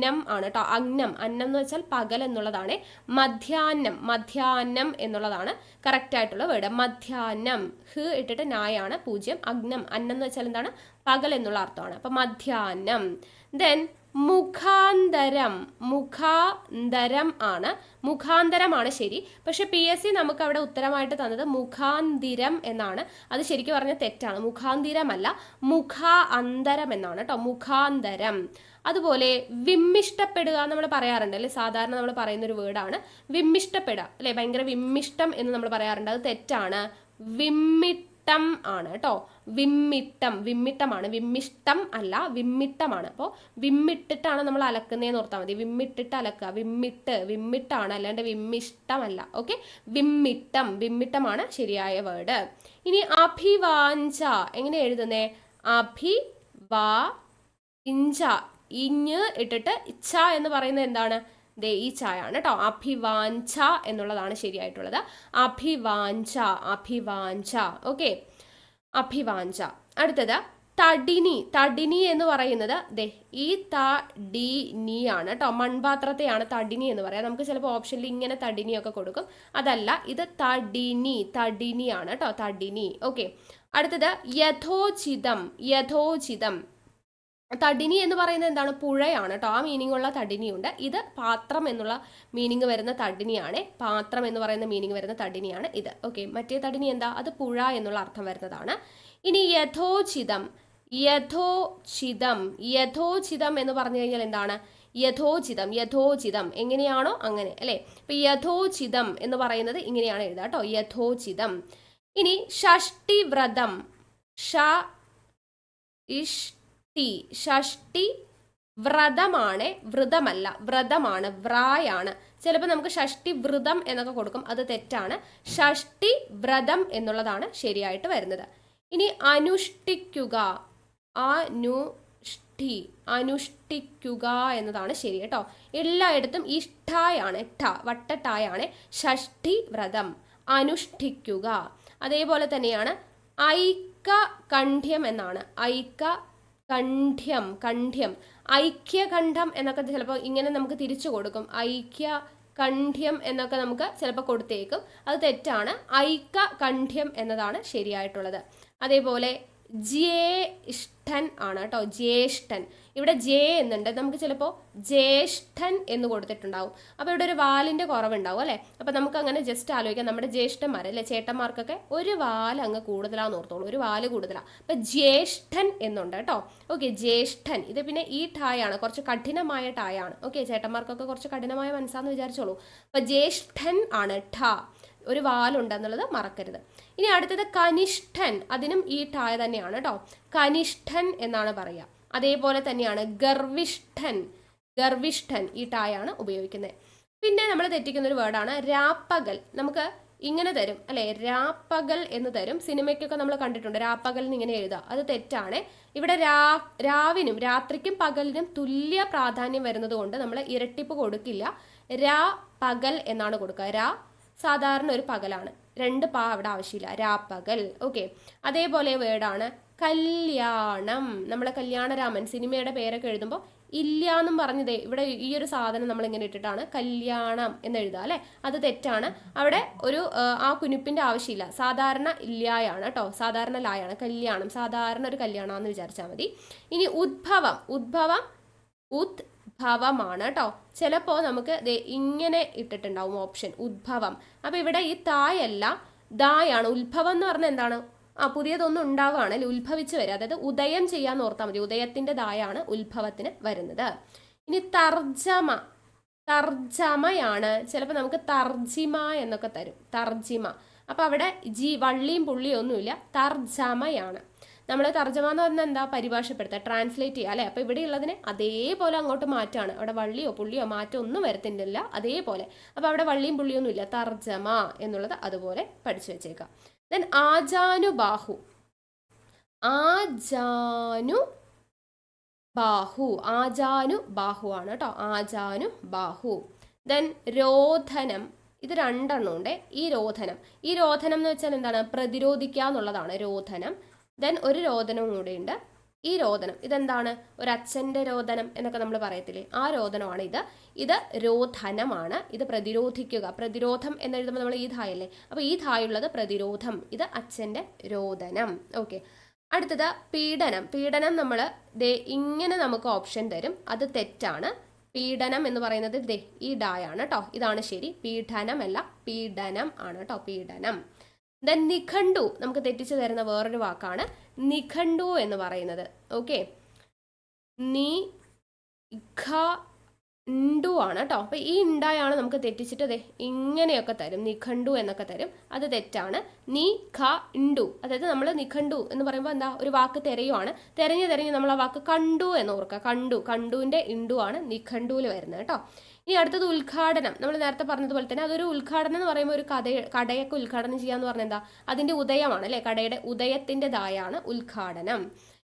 നം ആണ് കേട്ടോ, അന്നം. അന്നം എന്ന് വെച്ചാൽ പകൽ എന്നുള്ളതാണ്. മധ്യാഹ്നം, മധ്യാഹ്നം എന്നുള്ളതാണ് കറക്റ്റ് ആയിട്ടുള്ള വേർഡ്. മധ്യാഹ്നം, ഹ് ഇട്ടിട്ട് നായാണ് 0. അഗ്നം, അന്നം എന്ന് വെച്ചാൽ എന്താണ്, പകൽ എന്നുള്ള അർത്ഥമാണ്. അപ്പൊ മധ്യാഹ്നം. ദെൻ മുഖാന്തരം. മുഖാന്തരം ആണ്, മുഖാന്തരമാണ് ശരി. പക്ഷെ PSC നമുക്ക് അവിടെ ഉത്തരമായിട്ട് തന്നത് മുഖാന്തിരം എന്നാണ്. അത് ശരിക്കും പറഞ്ഞാൽ തെറ്റാണ്, മുഖാന്തിരമല്ല, മുഖാന്തരം എന്നാണ് കേട്ടോ, മുഖാന്തരം. അതുപോലെ വിമ്മിഷ്ടപ്പെടുക നമ്മൾ പറയാറുണ്ട് അല്ലെ, സാധാരണ നമ്മൾ പറയുന്ന ഒരു വേർഡാണ് വിമ്മിഷ്ടപ്പെടുക അല്ലെ, ഭയങ്കര വിമ്മിഷ്ടം എന്ന് നമ്മൾ പറയാറുണ്ട്. അത് തെറ്റാണ്, വിമ്മിട്ടം ആണ് കേട്ടോ. വിമ്മിട്ടം, വിമ്മിട്ടമാണ്, വിമ്മിഷ്ടം അല്ല, വിമ്മിട്ടമാണ്. അപ്പോൾ വിമ്മിട്ടിട്ടാണ് നമ്മൾ അലക്കുന്നതെന്ന് ഓർത്താൽ മതി. വിമ്മിട്ടിട്ട് അലക്കുക, വിമ്മിട്ട്, വിമ്മിട്ടാണ്, അല്ലാണ്ട് വിമ്മിഷ്ടമല്ല. ഓക്കെ, വിമ്മിട്ടം, വിമ്മിട്ടമാണ് ശരിയായ വേർഡ്. ഇനി അഭിവാഞ്ച എങ്ങനെ എഴുതുന്നേ, ഇഞ്ച, ഇഞ്ഞ് ഇട്ടിട്ട് ഇച്ഛ എന്ന് പറയുന്നത് എന്താണ്, ദേ ഈ ചായാണ് കേട്ടോ. അഭിവാഞ്ച എന്നുള്ളതാണ് ശരിയായിട്ടുള്ളത്. അഭിവാഞ്ച, അഭിവാഞ്ച. ഓക്കെ, അഭിവാഞ്ച. അടുത്തത് തടിനി. തടിനി എന്ന് പറയുന്നത് ദേ ഈ തടിനി ആണ് കേട്ടോ. മൺപാത്രത്തെയാണ് തടിനി എന്ന് പറയാം. നമുക്ക് ചിലപ്പോൾ ഓപ്ഷനിൽ ഇങ്ങനെ തടിനിയൊക്കെ കൊടുക്കും, അതല്ല, ഇത് തടിനി, തടിനിയാണ് കേട്ടോ, തടിനി. ഓക്കെ. അടുത്തത് യഥോചിതം. യഥോചിതം. തടിനി എന്ന് പറയുന്നത് എന്താണ്, പുഴയാണ് കേട്ടോ. ആ മീനിങ് ഉള്ള തടിനിയുണ്ട്. ഇത് പാത്രം എന്നുള്ള മീനിങ് വരുന്ന തടിനിയാണ്. പാത്രം എന്ന് പറയുന്ന മീനിങ് വരുന്ന തടിനിയാണ് ഇത്. ഓക്കെ. മറ്റേ തടിനി എന്താ, അത് പുഴ എന്നുള്ള അർത്ഥം വരുന്നതാണ്. ഇനി യഥോചിതം. യഥോചിതം, യഥോചിതം എന്ന് പറഞ്ഞു കഴിഞ്ഞാൽ എന്താണ്, യഥോചിതം, യഥോചിതം എങ്ങനെയാണോ അങ്ങനെ അല്ലെ. ഇപ്പൊ യഥോചിതം എന്ന് പറയുന്നത് ഇങ്ങനെയാണ് എഴുതുക കേട്ടോ, യഥോചിതം. ഇനി ഷഷ്ടിവ്രതം. ഷഷ്ടി വ്രതമാണ്, വ്രതമല്ല, വ്രതമാണ്, വ്രായാണ്. ചിലപ്പോൾ നമുക്ക് ഷഷ്ടി വ്രതം എന്നൊക്കെ കൊടുക്കും, അത് തെറ്റാണ്. ഷഷ്ടി വ്രതം എന്നുള്ളതാണ് ശരിയായിട്ട് വരുന്നത്. ഇനി അനുഷ്ഠിക്കുക. അനുഷ്ഠിക്കുക എന്നതാണ് ശരി കേട്ടോ. എല്ലായിടത്തും ഈ ഠായാണ്, വട്ടട്ടായാണ്. ഷഷ്ടി വ്രതം, അനുഷ്ഠിക്കുക. അതേപോലെ തന്നെയാണ് ഐക്യകണ്ഠ്യം എന്നാണ്. ഐക്യകണ്ഠ്യം, കണ്ഠ്യം, ഐക്യകണ്ഠം എന്നൊക്കെ ചിലപ്പോൾ ഇങ്ങനെ നമുക്ക് തിരിച്ചു കൊടുക്കും. ഐക്യകണ്ഠ്യം എന്നൊക്കെ നമുക്ക് ചിലപ്പോൾ കൊടുത്തേക്കും, അത് തെറ്റാണ്. ഐക്യകണ്ഠ്യം എന്നതാണ് ശരിയായിട്ടുള്ളത്. അതേപോലെ ജ്യേഷ്ഠൻ ആണ് കേട്ടോ, ജ്യേഷ്ഠൻ. ഇവിടെ ജെ എന്നുണ്ട്, നമുക്ക് ചിലപ്പോൾ ജ്യേഷ്ഠൻ എന്ന് കൊടുത്തിട്ടുണ്ടാവും. അപ്പോൾ ഇവിടെ ഒരു വാലിൻ്റെ കുറവുണ്ടാവും അല്ലേ. അപ്പോൾ നമുക്ക് അങ്ങനെ ജസ്റ്റ് ആലോചിക്കാം, നമ്മുടെ ജ്യേഷ്ഠന്മാർ അല്ലേ, ചേട്ടന്മാർക്കൊക്കെ ഒരു വാൽ അങ്ങ് കൂടുതലാന്ന് ഓർത്തോളൂ, ഒരു വാല് കൂടുതലാണ്. അപ്പോൾ ജ്യേഷ്ഠൻ എന്നുണ്ട് കേട്ടോ. ഓക്കെ, ജ്യേഷ്ഠൻ. ഇത് പിന്നെ ഈ ഠായാണ്, കുറച്ച് കഠിനമായ ഠായാണ്. ഓക്കെ, ചേട്ടന്മാർക്കൊക്കെ കുറച്ച് കഠിനമായ മനസ്സാന്ന് വിചാരിച്ചോളൂ. അപ്പോൾ ജ്യേഷ്ഠൻ ആണ് ഠ, ഒരു വാലുണ്ടെന്നുള്ളത് മറക്കരുത്. ഇനി അടുത്തത് കനിഷ്ഠൻ. അതിനും ഈ ഠായ തന്നെയാണ് കേട്ടോ, കനിഷ്ഠൻ എന്നാണ് പറയുക. അതേപോലെ തന്നെയാണ് ഗർവിഷ്ഠൻ. ഗർവിഷ്ഠൻ ഈ ഠായാണ് ഉപയോഗിക്കുന്നത്. പിന്നെ നമ്മൾ തെറ്റിക്കുന്ന ഒരു വേർഡാണ് രാപ്പകൽ. നമുക്ക് ഇങ്ങനെ തരും അല്ലെ, രാപ്പകൽ എന്ന് തരും. സിനിമയ്ക്കൊക്കെ നമ്മൾ കണ്ടിട്ടുണ്ട് രാപ്പകൽ എന്ന് ഇങ്ങനെ എഴുതുക, അത് തെറ്റാണ്. ഇവിടെ രാവിനും രാത്രിക്കും പകലിനും തുല്യ പ്രാധാന്യം വരുന്നത് കൊണ്ട് നമ്മൾ ഇരട്ടിപ്പ് കൊടുക്കില്ല. രാ പകൽ എന്നാണ് കൊടുക്കുക. രാ സാധാരണ ഒരു പകലാണ്, 2 പാ അവിടെ ആവശ്യമില്ല, രാപ്പകൽ. ഓക്കെ. അതേപോലെ വേർഡാണ് കല്യാണം. നമ്മളെ കല്യാണരാമൻ സിനിമയുടെ പേരൊക്കെ എഴുതുമ്പോൾ ഇല്ല എന്നും പറഞ്ഞതേ ഇവിടെ ഈ ഒരു സാധനം നമ്മൾ ഇങ്ങനെ ഇട്ടിട്ടാണ് കല്യാണം എന്ന് എഴുതുക അല്ലെ, അത് തെറ്റാണ്. അവിടെ ഒരു ആ കുനിപ്പിന്റെ ആവശ്യമില്ല, സാധാരണ ഇല്ലായാണ് കേട്ടോ, സാധാരണ ലായാണ്. കല്യാണം സാധാരണ ഒരു കല്യാണമെന്ന് വിചാരിച്ചാൽ മതി. ഇനി ഉദ്ഭവം. ഉദ്ഭവമാണ് കേട്ടോ. ചിലപ്പോൾ നമുക്ക് ഇങ്ങനെ ഇട്ടിട്ടുണ്ടാവും ഓപ്ഷൻ ഉദ്ഭവം. അപ്പോൾ ഇവിടെ ഈ തായല്ല, ദായാണ്. ഉത്ഭവം എന്ന് പറഞ്ഞാൽ എന്താണ്? പുതിയതൊന്നും ഉണ്ടാവുകയാണെങ്കിൽ ഉത്ഭവിച്ച് വരിക, അതായത് ഉദയം ചെയ്യാന്ന് ഓർത്താൽ മതി. ഉദയത്തിന്റെ ദായാണ് ഉത്ഭവത്തിന് വരുന്നത്. ഇനി തർജമ, തർജമയാണ്. ചിലപ്പോൾ നമുക്ക് തർജിമ എന്നൊക്കെ തരും, തർജിമ. അപ്പൊ അവിടെ വള്ളിയും പുള്ളിയും ഒന്നുമില്ല, തർജമയാണ്. നമ്മൾ തർജ്ജമ എന്ന് പറഞ്ഞാൽ എന്താ? പരിഭാഷപ്പെടുത്തുക, ട്രാൻസ്ലേറ്റ് ചെയ്യുക, അല്ലെ? അപ്പൊ ഇവിടെ ഉള്ളതിനെ അതേപോലെ അങ്ങോട്ട് മാറ്റാണ്. അവിടെ വള്ളിയോ പുള്ളിയോ മാറ്റം ഒന്നും വരുത്തുന്നില്ല, അതേപോലെ. അപ്പൊ അവിടെ വള്ളിയും പുള്ളിയൊന്നും ഇല്ല, തർജ്ജമ എന്നുള്ളത് അതുപോലെ പഠിച്ചു വെച്ചേക്കാം. ദെൻ ആജാനുബാഹു, ആജാനുബാഹു, ആജാനുബാഹു ആണ് കേട്ടോ, ആജാനുബാഹു. ദെൻ രോധനം, ഇത് രണ്ടെണ്ണം ഉണ്ട്. ഈ രോധനം എന്ന് വെച്ചാൽ എന്താണ്? പ്രതിരോധിക്കുക എന്നുള്ളതാണ് രോധനം. ദെൻ ഒരു രോദനവും കൂടെ ഉണ്ട്. ഈ രോദനം ഇതെന്താണ്? ഒരു അച്ഛൻ്റെ രോദനം എന്നൊക്കെ നമ്മൾ പറയത്തില്ലേ, ആ രോദനമാണ് ഇത്. ഇത് രോധനമാണ്. ഇത് പ്രതിരോധിക്കുക, പ്രതിരോധം എന്നെഴുതുമ്പോൾ നമ്മൾ ഈ ധായല്ലേ, അപ്പോൾ ഈ ധായുള്ളത് പ്രതിരോധം, ഇത് അച്ഛൻ്റെ രോദനം. ഓക്കെ. അടുത്തത് പീഡനം. പീഡനം നമ്മൾ ഇങ്ങനെ നമുക്ക് ഓപ്ഷൻ തരും, അത് തെറ്റാണ്. പീഡനം എന്ന് പറയുന്നത് ഈ ഡായാണ് കേട്ടോ, ഇതാണ് ശരി. പീഡനമല്ല, പീഡനം ആണ് കേട്ടോ, പീഡനം. ദെൻ നിഘണ്ടു, നമുക്ക് തെറ്റിച്ചു തരുന്ന വേറൊരു വാക്കാണ് നിഘണ്ടു എന്ന് പറയുന്നത്. ഓക്കെ, നിഘണ്ടു ആണ് കേട്ടോ. അപ്പൊ ഈ ഉണ്ടായാണ് നമുക്ക് തെറ്റിച്ചിട്ട് ഇങ്ങനെയൊക്കെ തരും, നിഘണ്ടു എന്നൊക്കെ തരും, അത് തെറ്റാണ്. നിഘണ്ടു, അതായത് നമ്മൾ നിഘണ്ടു എന്ന് പറയുമ്പോൾ എന്താ? ഒരു വാക്ക് തിരയുവാണ്, തിരഞ്ഞ് നമ്മൾ ആ വാക്ക് കണ്ടു എന്ന് ഓർക്കുക. കണ്ടുവിന്റെ ഇണ്ടു ആണ് നിഘണ്ടുവിൽ വരുന്നത് കേട്ടോ. ഇനി അടുത്തത് ഉദ്ഘാടനം. നമ്മൾ നേരത്തെ പറഞ്ഞതുപോലെ തന്നെ അതൊരു ഉദ്ഘാടനം എന്ന് പറയുമ്പോൾ ഒരു കടയൊക്കെ ഉദ്ഘാടനം ചെയ്യാന്ന് പറഞ്ഞാൽ എന്താ? അതിന്റെ ഉദയമാണ് അല്ലെ, കടയുടെ ഉദയത്തിൻ്റെതായാണ് ഉദ്ഘാടനം.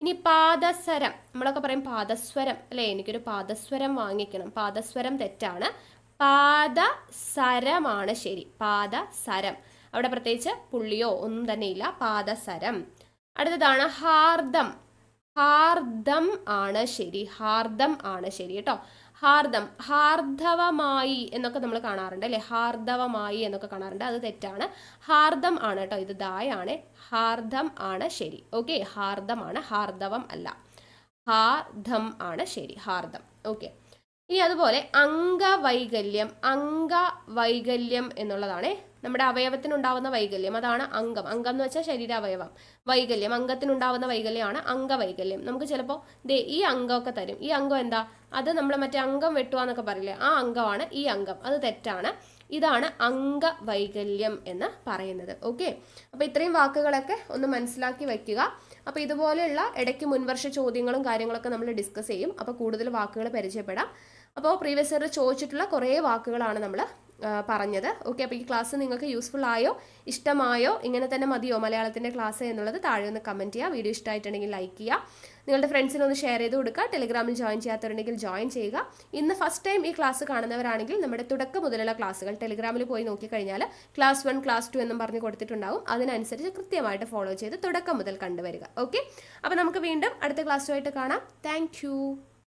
ഇനി പാദസരം, നമ്മളൊക്കെ പറയും പാദസ്വരം അല്ലെ, എനിക്കൊരു പാദസ്വരം വാങ്ങിക്കണം. പാദസ്വരം തെറ്റാണ്, പാദസരമാണ് ശരി, പാദസരം. അവിടെ പ്രത്യേകിച്ച് പുള്ളിയോ ഒന്നും തന്നെ ഇല്ല, പാദസരം. അടുത്തതാണ് ഹാർദം. ഹാർദം ആണ് ശരി, ഹാർദം ആണ് ശരി കേട്ടോ. ഹാർദം, ഹാർദവമായി എന്നൊക്കെ നമ്മൾ കാണാറുണ്ട് അല്ലെ, ഹാർദവമായി എന്നൊക്കെ കാണാറുണ്ട്, അത് തെറ്റാണ്. ഹാർദം ആണ് കേട്ടോ, ഇത് ദായാണ്. ഹാർദം ആണ് ശരി. ഓക്കെ, ഹാർദമാണ്, ഹാർദവം അല്ല. ഹാർദം ആണ് ശരി, ഹാർദം. ഓക്കെ. ഇനി അതുപോലെ അംഗവൈകല്യം. അംഗവൈകല്യം എന്നുള്ളതാണ് നമ്മുടെ അവയവത്തിനുണ്ടാവുന്ന വൈകല്യം, അതാണ് അംഗം. അംഗം എന്ന് വെച്ചാൽ ശരീരാവയവം. വൈകല്യം, അംഗത്തിനുണ്ടാവുന്ന വൈകല്യമാണ് അംഗവൈകല്യം. നമുക്ക് ചിലപ്പോൾ ഈ അംഗമൊക്കെ തരും. ഈ അംഗം എന്താ? അത് നമ്മൾ മറ്റേ അംഗം വെട്ടുവാന്നൊക്കെ പറയില്ലേ, ആ അംഗമാണ് ഈ അംഗം, അത് തെറ്റാണ്. ഇതാണ് അംഗവൈകല്യം എന്ന് പറയുന്നത്. ഓക്കെ, അപ്പോൾ ഇത്രയും വാക്കുകളൊക്കെ ഒന്ന് മനസ്സിലാക്കി വയ്ക്കുക. അപ്പോൾ ഇതുപോലെയുള്ള ഇടയ്ക്ക് മുൻവർഷ ചോദ്യങ്ങളും കാര്യങ്ങളൊക്കെ നമ്മൾ ഡിസ്കസ് ചെയ്യും. അപ്പോൾ കൂടുതൽ വാക്കുകൾ പരിചയപ്പെടാം. അപ്പോൾ പ്രീവിയസ് ഇയർ ചോദിച്ചിട്ടുള്ള കുറേ വാക്കുകളാണ് നമ്മൾ പറഞ്ഞത്. ഓക്കെ, അപ്പോൾ ഈ ക്ലാസ് നിങ്ങൾക്ക് യൂസ്ഫുൾ ആയോ, ഇഷ്ടമായോ, ഇങ്ങനെ തന്നെ മതിയോ മലയാളത്തിൻ്റെ ക്ലാസ് എന്നുള്ളത് താഴെ ഒന്ന് കമൻറ്റ് ചെയ്യുക. വീഡിയോ ഇഷ്ടമായിട്ടുണ്ടെങ്കിൽ ലൈക്ക് ചെയ്യുക, നിങ്ങളുടെ ഫ്രണ്ട്സിനൊന്ന് ഷെയർ ചെയ്ത് കൊടുക്കുക. ടെലിഗ്രാമിൽ ജോയിൻ ചെയ്യാത്തവരുണ്ടെങ്കിൽ ജോയിൻ ചെയ്യുക. ഇന്ന് ഫസ്റ്റ് ടൈം ഈ ക്ലാസ് കാണുന്നവരാണെങ്കിൽ നമ്മുടെ തുടക്കം മുതലുള്ള ക്ലാസ്സുകൾ ടെലിഗ്രാമിൽ പോയി നോക്കിക്കഴിഞ്ഞാൽ ക്ലാസ് 1 ക്ലാസ് 2 എന്നും പറഞ്ഞ് കൊടുത്തിട്ടുണ്ടാവും. അതിനനുസരിച്ച് കൃത്യമായിട്ട് ഫോളോ ചെയ്ത് തുടക്കം മുതൽ കണ്ടുവരിക. ഓക്കെ, അപ്പോൾ നമുക്ക് വീണ്ടും അടുത്ത ക്ലാസ്സുമായിട്ട് കാണാം. താങ്ക്